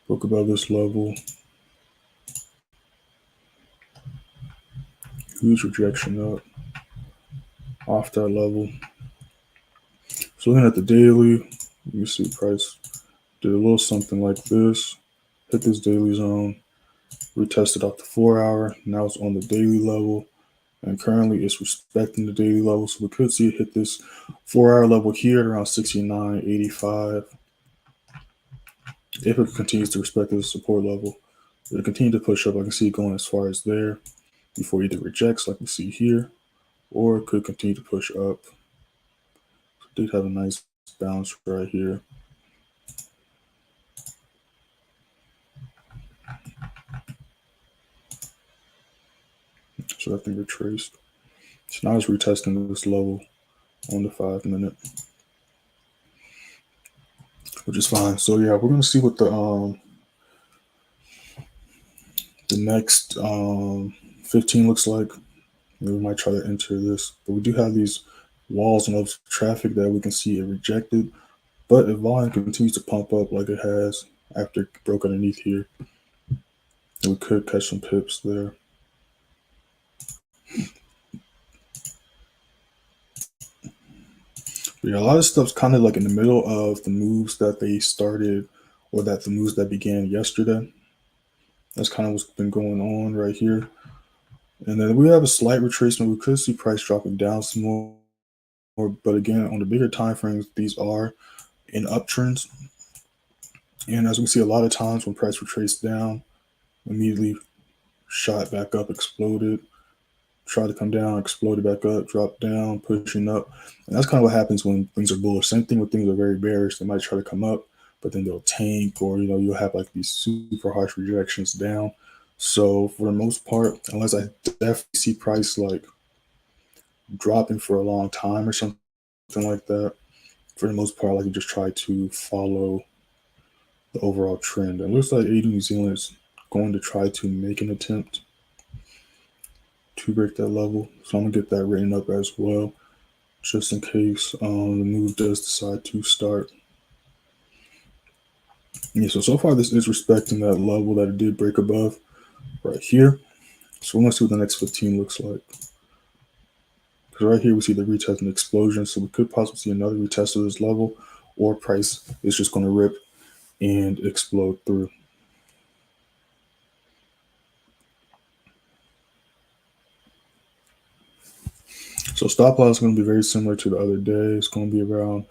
broke above this level. Huge rejection up off that level. So looking at the daily, you see price did a little something like this, hit this daily zone, retested off the 4-hour. Now it's on the daily level, and currently it's respecting the daily level. So we could see it hit this 4-hour level here at around 69.85. If it continues to respect this support level, it'll continue to push up. I can see it going as far as there before either rejects, like we see here, or it could continue to push up. So it did have a nice bounce right here. So that thing retraced. So now it's retesting this level on the 5-minute, which is fine. So yeah, we're gonna see what the next 15 looks like. We might try to enter this, but we do have these walls of traffic that we can see it rejected. But if volume continues to pump up like it has after it broke underneath here, we could catch some pips there. But yeah, a lot of stuff's kind of like in the middle of the moves that they started, or that the moves that began yesterday. That's kind of what's been going on right here. And then we have a slight retracement. We could see price dropping down some more. But again, on the bigger time frames, these are in uptrends. And as we see a lot of times when price retraced down, immediately shot back up, exploded, tried to come down, exploded back up, dropped down, pushing up. And that's kind of what happens when things are bullish. Same thing when things are very bearish. They might try to come up, but then they'll tank, or you'll have like these super harsh rejections down. So for the most part, unless I definitely see price like dropping for a long time or something like that, for the most part, I like to just try to follow the overall trend. It looks like AD New Zealand is going to try to make an attempt to break that level. So I'm gonna get that written up as well, just in case the move does decide to start. Yeah, so far this is respecting that level that it did break above right here. So we're gonna see what the next 15 looks like. Because right here we see the retest and explosion, so we could possibly see another retest of this level, or price is just gonna rip and explode through. So stop loss is going to be very similar to the other day. It's going to be around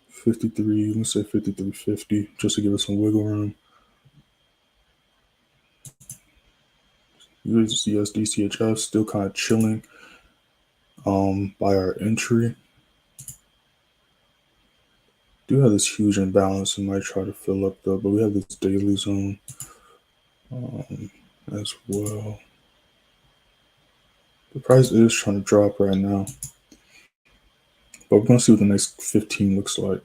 53, let's say 53.50, just to give us some wiggle room. USD CHF still kind of chilling by our entry. Do have this huge imbalance and might try to fill up though, but we have this daily zone. as well. The price is trying to drop right now, but we're going to see what the next 15 looks like.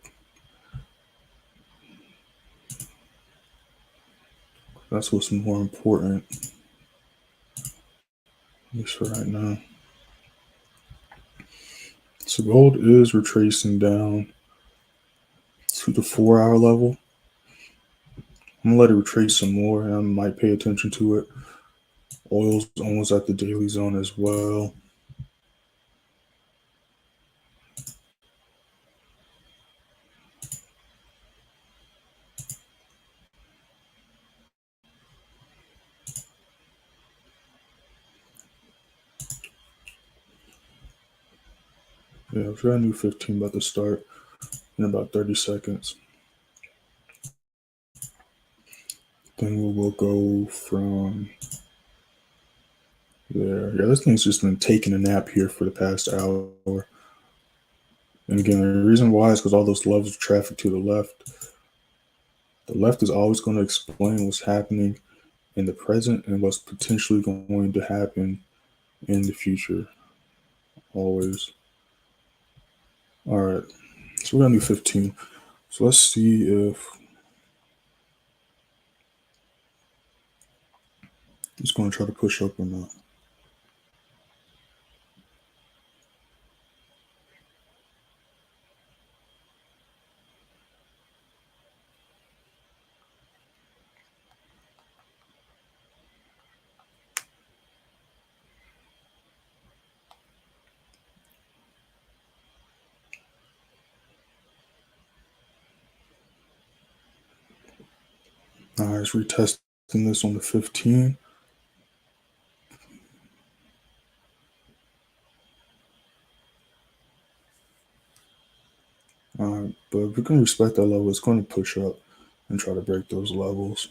That's what's more important, at least for right now. So gold is retracing down to the 4-hour level. I'm gonna let it retrace some more, and I might pay attention to it. Oil's almost at the daily zone as well. Yeah, we've got a new 15 about to start in about 30 seconds. Then we will go from there. Yeah, this thing's just been taking a nap here for the past hour. And again, the reason why is because all those levels of traffic to the left. The left is always going to explain what's happening in the present and what's potentially going to happen in the future. Always. All right. So we're going to do 15. So let's see if it's going to try to push up or not. All right, it's retesting this on the 15. All right, but if we can respect that level, it's going to push up and try to break those levels.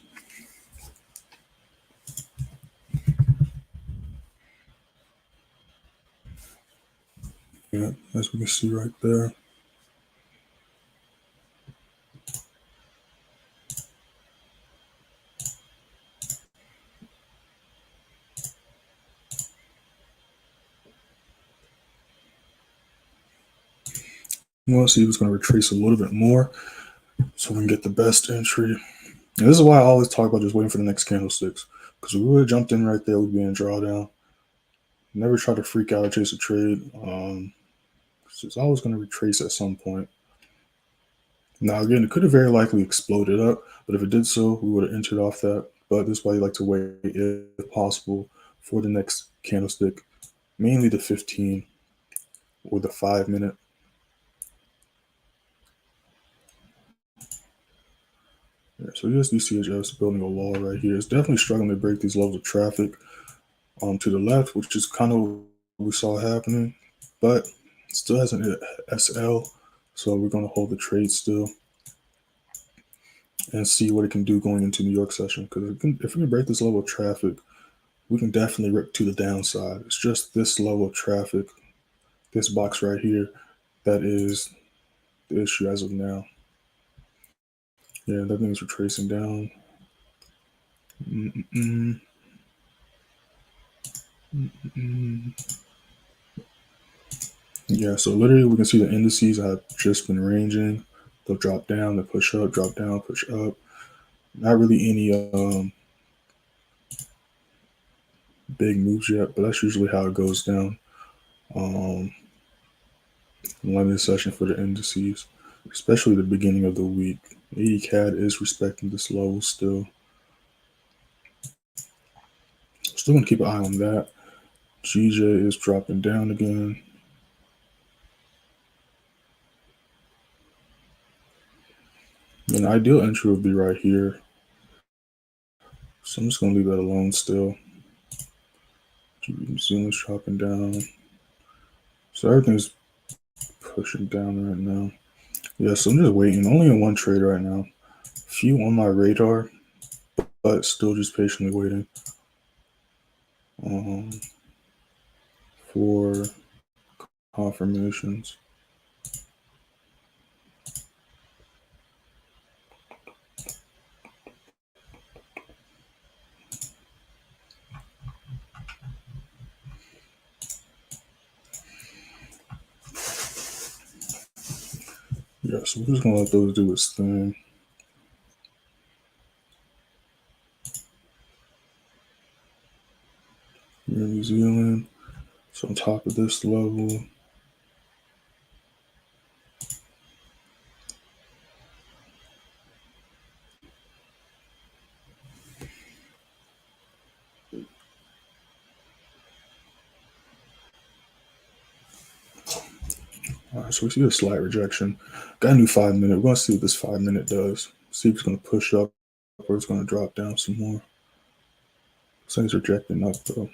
Yeah, as we can see right there. We'll see if it's going to retrace a little bit more so we can get the best entry. And this is why I always talk about just waiting for the next candlesticks. Because if we would have jumped in right there, we'd be in drawdown. Never try to freak out or chase a trade. It's always going to retrace at some point. Now, again, it could have very likely exploded up, but if it did so, we would have entered off that. But this is why you like to wait, if possible, for the next candlestick, mainly the 15 or the 5-minute. Yeah, so USDCHF is building a wall right here. It's definitely struggling to break these levels of traffic to the left, which is kind of what we saw happening, but still hasn't hit SL. So we're going to hold the trade still and see what it can do going into New York session. Because if we can break this level of traffic, we can definitely rip to the downside. It's just this level of traffic, this box right here, that is the issue as of now. Yeah, that thing's retracing down. Yeah, so literally we can see the indices have just been ranging. They'll drop down, they'll push up, drop down, push up. Not really any big moves yet, but that's usually how it goes down. London session for the indices, especially the beginning of the week. 80 CAD is respecting this level still. Still gonna keep an eye on that. GJ is dropping down again. An ideal entry would be right here. So I'm just gonna leave that alone still. Zoom is dropping down. So everything's pushing down right now. Yeah, so I'm just waiting. Only in one trade right now. Few on my radar, but still just patiently waiting for confirmations. Yeah, so we're just gonna let those do its thing. Here in New Zealand, so on top of this level. All right, so we see a slight rejection. Got a new 5 minute. We're gonna see what this 5 minute does. See if it's gonna push up or it's gonna drop down some more. So it's rejecting up though.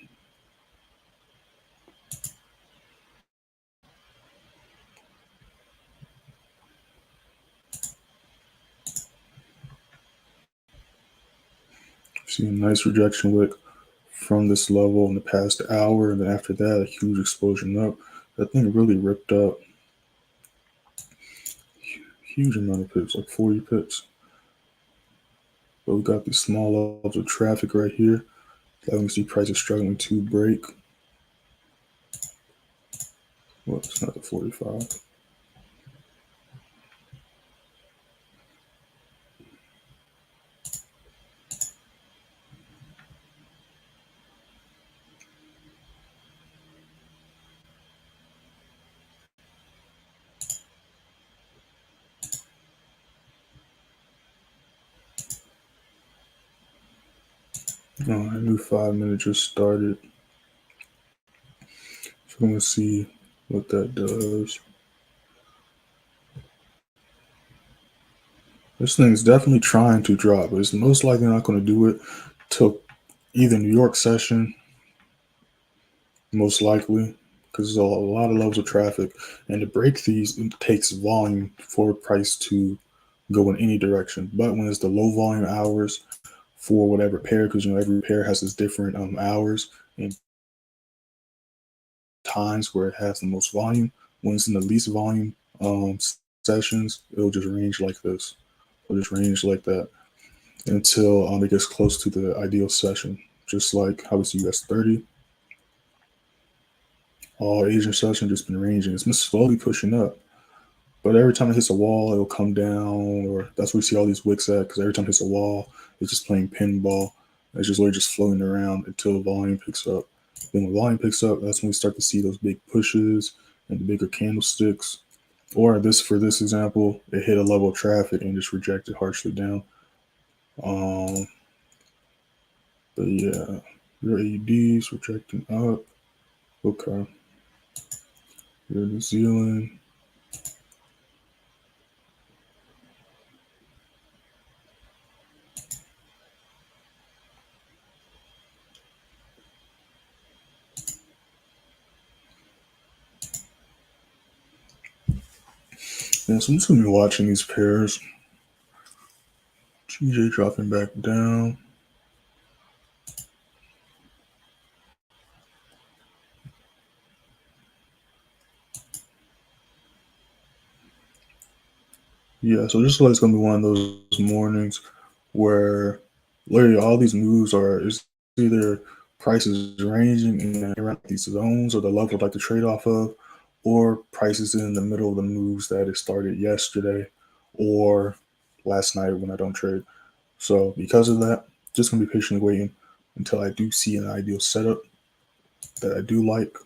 See a nice rejection wick from this level in the past hour, and then after that, a huge explosion up. That thing really ripped up. Huge amount of pips, like 40 pips. But we got these small levels of traffic right here. That we can see prices struggling to break. Well, it's not the 45. A new 5 minute just started. So I'm gonna see what that does. This thing is definitely trying to drop, but it's most likely not going to do it till either New York session, most likely, because there's a lot of levels of traffic, and to break these, it takes volume for price to go in any direction. But when it's the low volume hours for whatever pair, because every pair has its different hours and times where it has the most volume. When it's in the least volume sessions, it'll just range like this. It'll just range like that until it gets close to the ideal session. Just like how we see US30. All Asian session just been ranging. It's been slowly pushing up. But every time it hits a wall, it'll come down, or that's where we see all these wicks at, because every time it hits a wall, it's just playing pinball. It's just literally just floating around until the volume picks up. Then when volume picks up, that's when we start to see those big pushes and the bigger candlesticks. Or this, for this example, it hit a level of traffic and just rejected harshly down. But yeah, your AUDs rejecting up. Okay. Your New Zealand. Yeah, so I'm just gonna be watching these pairs. GJ dropping back down. Yeah, so just like it's gonna be one of those mornings where literally all these moves are is either prices ranging in around these zones or the level I'd like to trade off of, or prices in the middle of the moves that it started yesterday or last night when I don't trade. So because of that, just gonna be patiently waiting until I do see an ideal setup that I do like.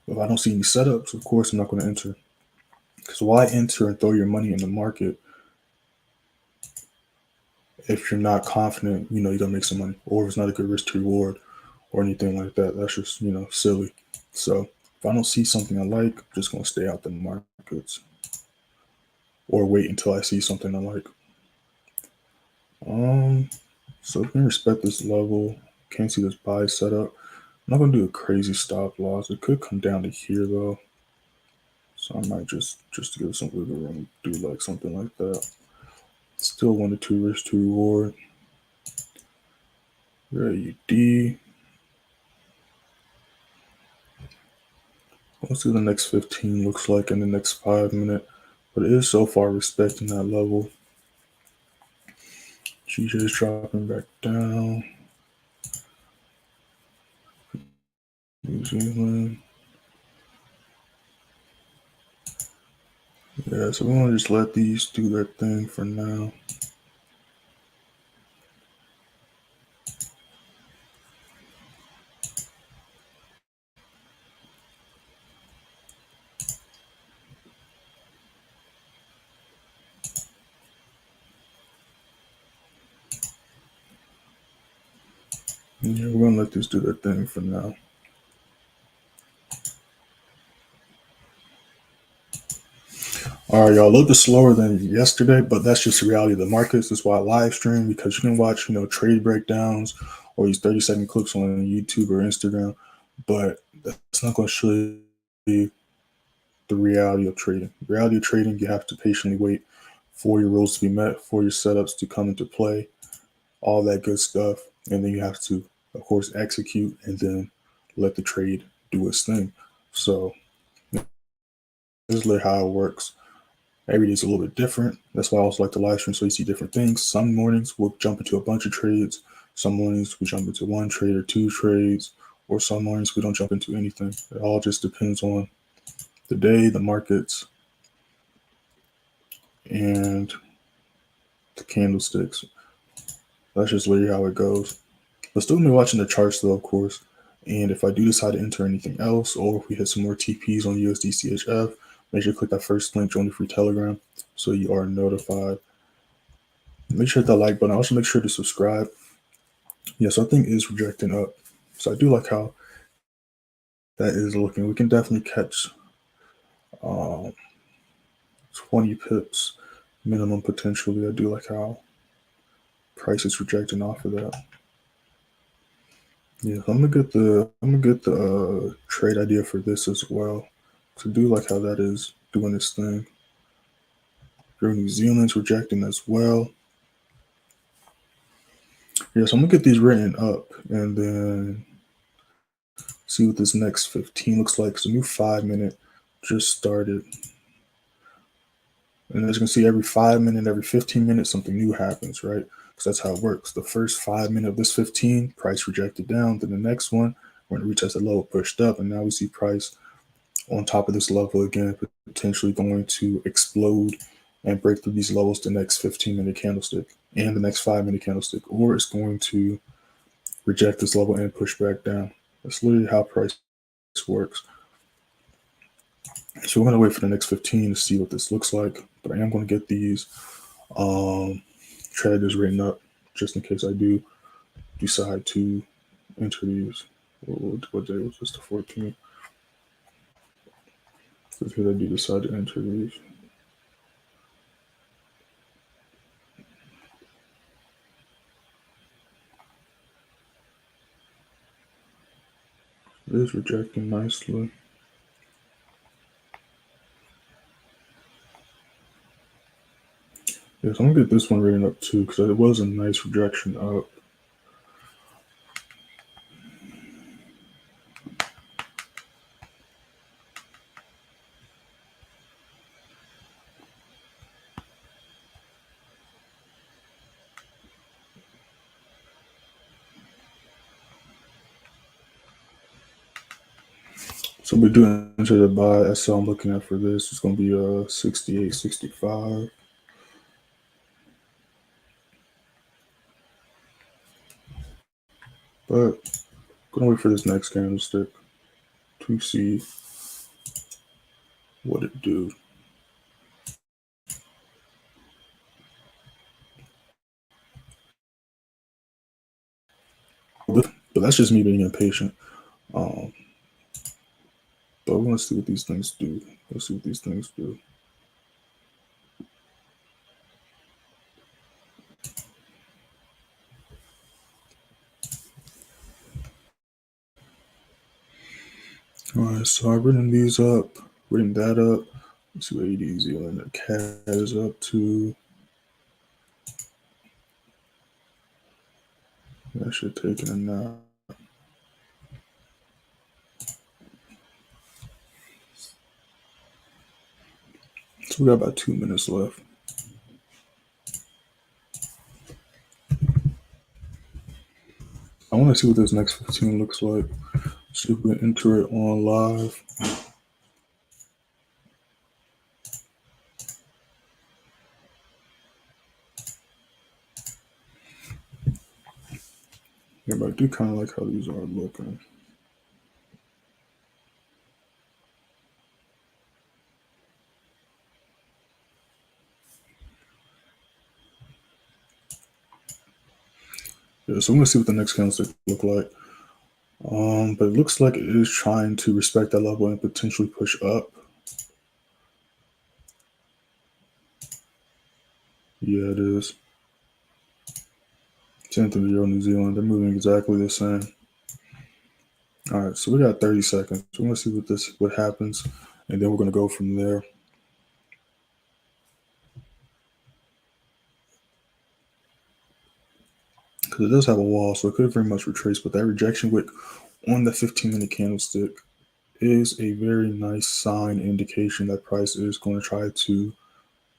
If I don't see any setups, of course I'm not going to enter. Because why enter and throw your money in the market if you're not confident, you're gonna make some money, or if it's not a good risk to reward or anything like that? That's just, silly. So if I don't see something I like, I'm just gonna stay out the markets or wait until I see something I like. So if we can respect this level, can't see this buy setup. I'm not gonna do a crazy stop loss. It could come down to here though. So I might just to give some wiggle room, do like something like that. Still 1 to 2 risk to reward. AUD. Let's see what the next 15 looks like in the next 5 minute. But it is so far respecting that level. GJ is dropping back down. New Zealand. Yeah, so we're gonna just let these do their thing for now. Yeah, we're gonna let this do their thing for now. All right, y'all, a little bit slower than yesterday, but that's just the reality of the markets. That's why I live stream, because you can watch, trade breakdowns or these 30-second clips on YouTube or Instagram, but that's not going to show you the reality of trading. Reality of trading, you have to patiently wait for your rules to be met, for your setups to come into play, all that good stuff, and then you have to, of course, execute and then let the trade do its thing. So this is literally how it works. Every day's a little bit different. That's why I also like to live stream, so you see different things. Some mornings we'll jump into a bunch of trades. Some mornings we jump into one trade or two trades, or some mornings we don't jump into anything. It all just depends on the day, the markets, and the candlesticks. That's just literally how it goes. But still gonna be watching the charts though, of course. And if I do decide to enter anything else, or if we hit some more TPs on USD CHF, make sure to click that first link, join the free Telegram, so you are notified. Make sure to hit that like button. Also make sure to subscribe. Yeah, so I think is rejecting up. So I do like how that is looking. We can definitely catch 20 pips minimum potentially. I do like how price is rejecting off of that. Yeah, I'm gonna get the trade idea for this as well. So I do like how that is doing this thing. New Zealand's rejecting as well. Yeah, so I'm gonna get these written up and then see what this next 15 looks like. So new 5-minute just started. And as you can see, every 5 minutes, every 15 minutes, something new happens, right? Because that's how it works. The first 5 minutes of this 15, price rejected down. Then the next one, when it reaches the level, pushed up. And now we see price on top of this level again, potentially going to explode and break through these levels the next 15-minute candlestick and the next 5-minute candlestick. Or it's going to reject this level and push back down. That's literally how price works. So we're going to wait for the next 15 to see what this looks like. But I am going to get these traders written up just in case I do decide to enter these. What day was this? The 14th. So here I do decide to enter these. It is rejecting nicely. Yes, I'm gonna get this one written up too because it was a nice rejection up. So we're doing enter the buy. That's all I'm looking at for this. It's gonna be 68.65. But gonna wait for this next candlestick to see what it do. But that's just me being impatient. But we're gonna see what these things do. Let's see what these things do. All right, so I've written these up, written that up. Let's see what AD Zealand and CAD is up to. That should take it a nap. So we got about 2 minutes left. I want to see what this next 15 looks like. See if we can enter it on live. Yeah, but I do kind of like how these are looking. Yeah, so I'm gonna see what the next candlestick look like. But it looks like it is trying to respect that level and potentially push up. Yeah, it is. Same thing with Euro New Zealand. They're moving exactly the same. All right, so we got 30 seconds. So we're gonna see what happens, and then we're gonna go from there. Because it does have a wall, so it could very much retrace. But that rejection wick on the 15-minute candlestick is a very nice sign indication that price is going to try to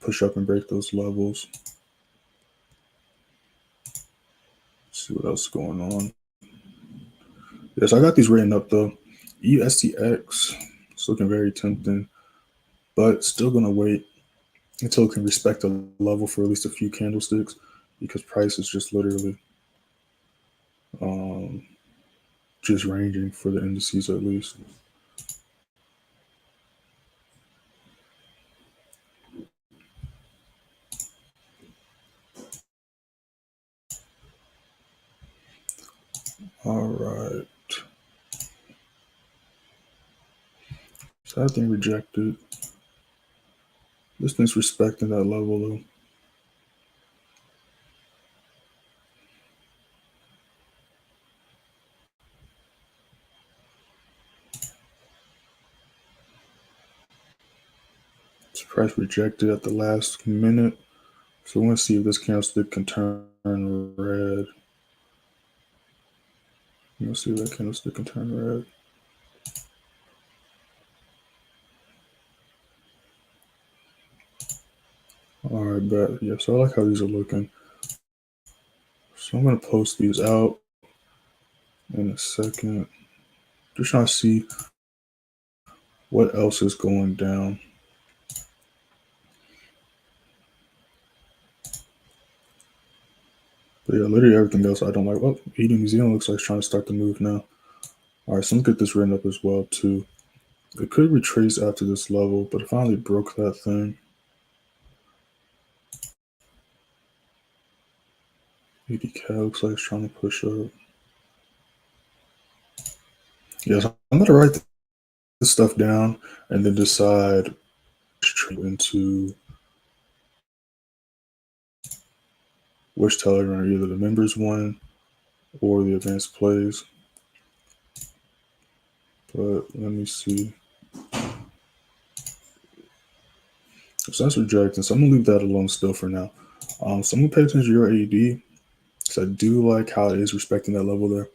push up and break those levels. Let's see what else is going on. Yes, I got these written up though. USTX, it's looking very tempting, but still gonna wait until it can respect a level for at least a few candlesticks, because price is just literally just ranging for the indices at least. All right. So that thing rejected. This thing's respecting that level though. This price rejected at the last minute. So we're gonna see if this candlestick can turn red. We'll see if that candlestick can turn red. All right, bet. Yeah, so I like how these are looking. So I'm gonna post these out in a second. Just trying to see what else is going down. But yeah, literally everything else I don't like. Oh, eating New Zealand looks like it's trying to start the move now. All right, so I'm gonna get this written up as well too. It could retrace after this level, but it finally broke that thing. ADK looks like it's trying to push up. Yes, I'm gonna write this stuff down and then decide into which telegram, either the members one or the advanced plays. But let me see. So that's rejecting. So I'm gonna leave that alone still for now. So I'm gonna pay attention to your AD because I do like how it is respecting that level there.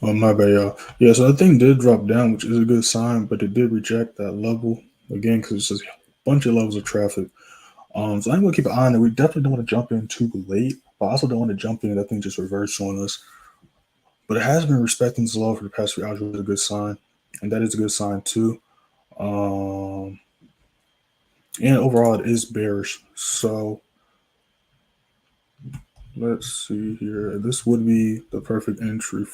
Oh my bad, y'all. Yeah, so that thing did drop down, which is a good sign, but it did reject that level again because it's just a bunch of levels of traffic. So I'm gonna keep an eye on it. We definitely don't want to jump in too late, but I also don't want to jump in and that thing just reverse on us. But it has been respecting this level for the past few hours, which is a good sign, and that is a good sign too. And overall, it is bearish. So let's see here. This would be the perfect entry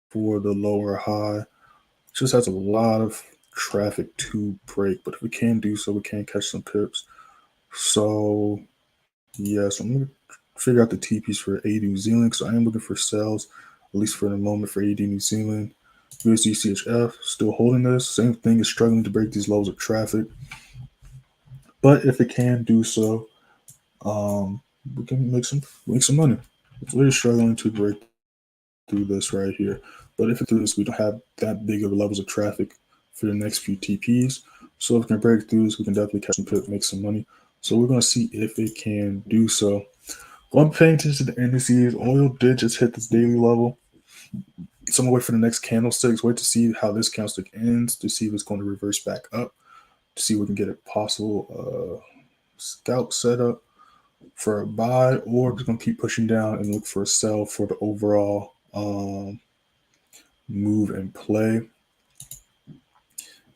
for the lower high. It just has a lot of traffic to break, but if we can do so, we can catch some pips. So yes, I'm going to figure out the TPs for AD New Zealand. So I am looking for sales, at least for the moment, for AD New Zealand. USD CHF still holding this. Same thing, is struggling to break these levels of traffic. But if it can do so, we can make some money. It's really struggling to break through this right here. But if it through this, we don't have that big of levels of traffic for the next few TPs. So if we can break through this, we can definitely catch some pip, make some money. So we're going to see if it can do so. Well, I'm paying attention to the indices. Oil did just hit this daily level. So I'm going to wait for the next candlesticks, wait to see how this candlestick ends, to see if it's going to reverse back up, to see if we can get a possible scalp setup for a buy, or we're going to keep pushing down and look for a sell for the overall move and play.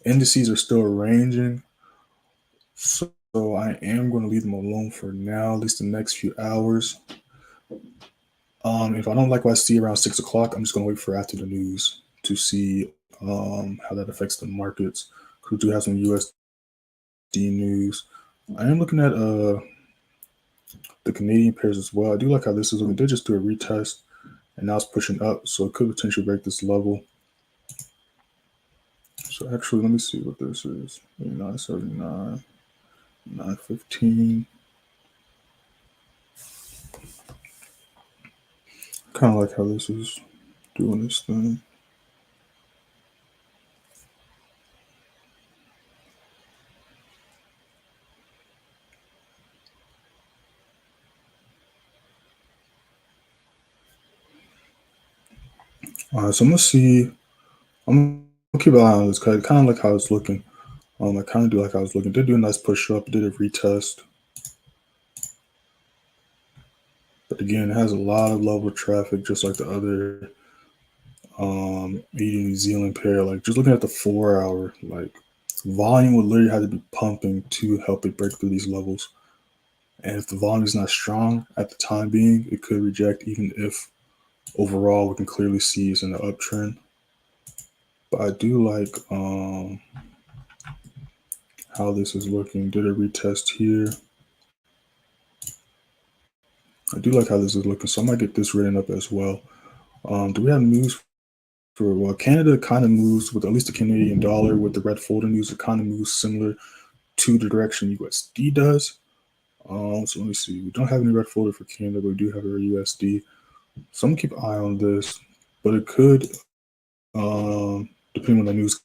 Indices are still ranging, so I am going to leave them alone for now, at least the next few hours. If I don't like what I see around 6 o'clock, I'm just going to wait for after the news to see how that affects the markets. We do have some USD news. I am looking at the Canadian pairs as well. I do like how this is looking. They just do a retest, and now it's pushing up, so it could potentially break this level. So actually, let me see what this is. 979, 915. Kind of like how this is doing this thing. All right, so I'm gonna see. I'm gonna keep an eye on this because I kind of like how it's looking. I kind of do like how it's looking. Did do a nice push up. Did a retest. But again, it has a lot of level of traffic, just like the other New Zealand pair. Like just looking at the 4 hour, like volume would literally have to be pumping to help it break through these levels. And if the volume is not strong at the time being, it could reject, even if overall we can clearly see it's in the uptrend. But I do like how this is looking. Did a retest here. I do like how this is looking, so I might get this written up as well. Do we have news for, well, Canada kind of moves with at least the Canadian dollar with the red folder news. It kind of moves similar to the direction USD does. So let me see. We don't have any red folder for Canada, but we do have our USD. So I'm gonna keep an eye on this, but it could, depending on the news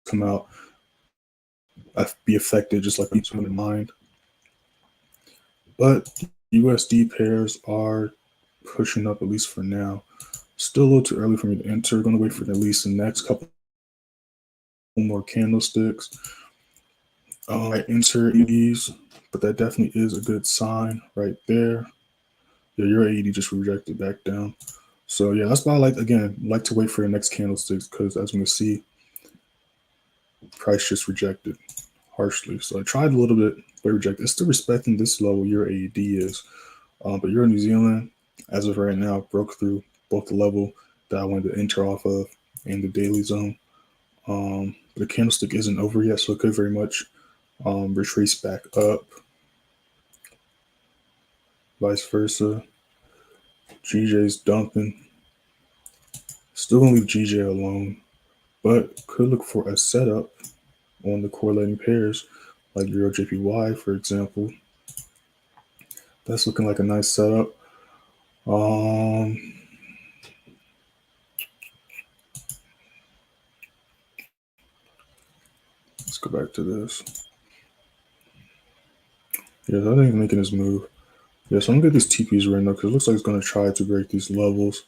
come out, be affected just like each one in mind. But USD pairs are pushing up, at least for now. Still a little too early for me to enter. We're going to wait for at least the next couple more candlesticks. I enter these, but that definitely is a good sign right there. Yeah, your AD just rejected back down. So yeah, that's why I like to wait for the next candlesticks, because as we can see, price just rejected harshly. So I tried a little bit, but rejected. It's still respecting this level your AD is. But Euro New Zealand, as of right now, broke through both the level that I wanted to enter off of and the daily zone. The candlestick isn't over yet, so it could very much retrace back up. Vice versa. GJ's dumping. Still gonna leave GJ alone, but could look for a setup on the correlating pairs like Euro JPY, for example. That's looking like a nice setup. Let's go back to this. Yeah, I think he's making his move. Yeah, so I'm gonna get these TPs right now because it looks like it's gonna try to break these levels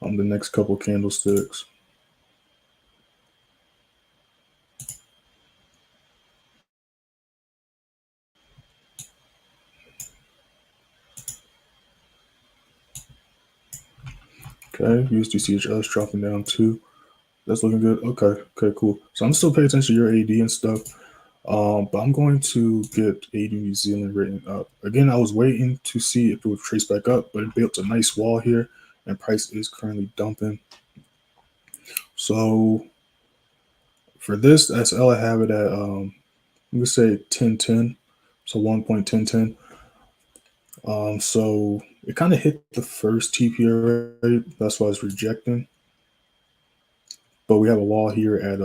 on the next couple candlesticks. Okay, USDCHS dropping down too. That's looking good. Okay, cool. So I'm still paying attention to your AD and stuff. But I'm going to get 80 New Zealand written up. Again, I was waiting to see if it would trace back up, but it built a nice wall here, and price is currently dumping. So for this SL, I have it at let me say 1010, so 1.1010. So it kind of hit the first TP already. That's why it's rejecting. But we have a wall here at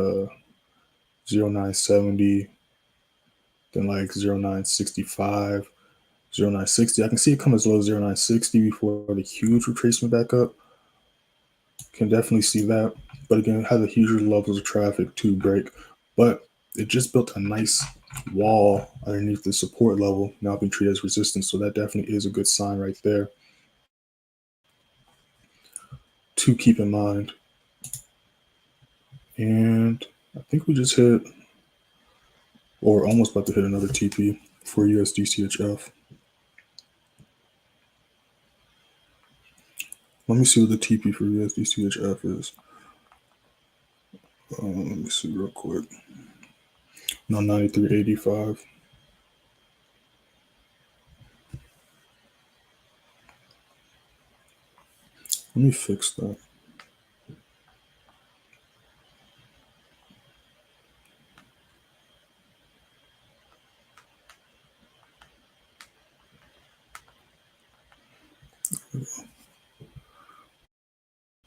0970, then like 0965, 0960. I can see it come as low as 0960 before the huge retracement back up. Can definitely see that. But again, it has a huge levels of traffic to break. But it just built a nice wall underneath the support level, now being treated as resistance. So that definitely is a good sign right there to keep in mind. And I think we just hit, or almost about to hit, another TP for USDCHF. Let me see what the TP for USDCHF is. Let me see real quick. No, 93.85. Let me fix that.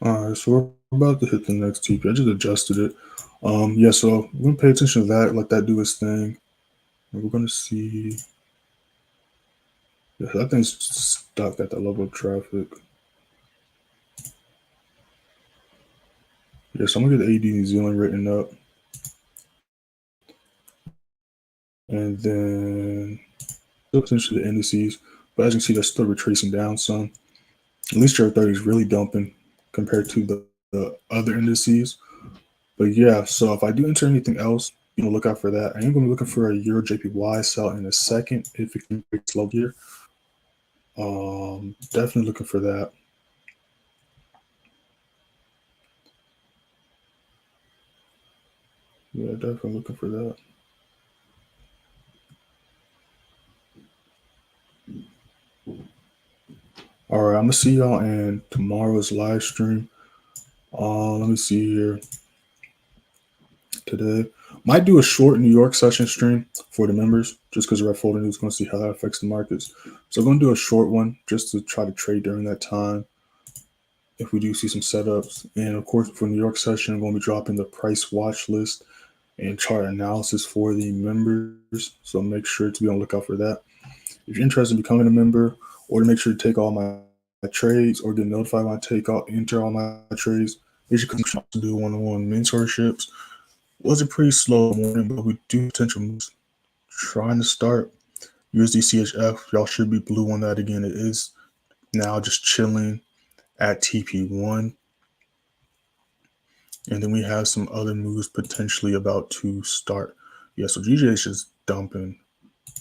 All right, so we're about to hit the next TP. I just adjusted it. Yeah, so we're gonna pay attention to that, let that do its thing. And we're gonna see. Yeah, that thing's stuck at that level of traffic. Yeah, so I'm gonna get the AD New Zealand written up. And then still potentially the indices. But as you can see, they're still retracing down some. At least US30 is really dumping compared to the other indices. But yeah, so if I do enter anything else, look out for that. I am going to be looking for a Euro JPY sell in a second if it can break slow here. Definitely looking for that. Yeah, definitely looking for that. All right, I'm gonna see y'all in tomorrow's live stream. Let me see here. Today might do a short New York session stream for the members, just because we're at Folder News, going to see how that affects the markets. So I'm going to do a short one just to try to trade during that time if we do see some setups. And of course, for New York session, I'm going to be dropping the price watch list and chart analysis for the members. So make sure to be on the lookout for that. If you're interested in becoming a member, or to make sure to take all my trades or get notified when I enter all my trades, you should come to do one-on-one mentorships. Was a pretty slow morning, but we do potential moves trying to start. USDCHF, y'all should be blue on that again. It is now just chilling at TP1. And then we have some other moves potentially about to start. Yeah, so GJ is just dumping.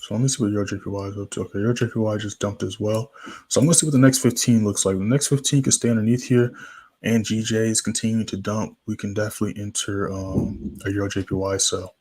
So let me see what Euro JPY is up to. Okay, Euro JPY just dumped as well. So I'm going to see what the next 15 looks like. The next 15 can stay underneath here, and GJ is continuing to dump. We can definitely enter a Euro JPY sell.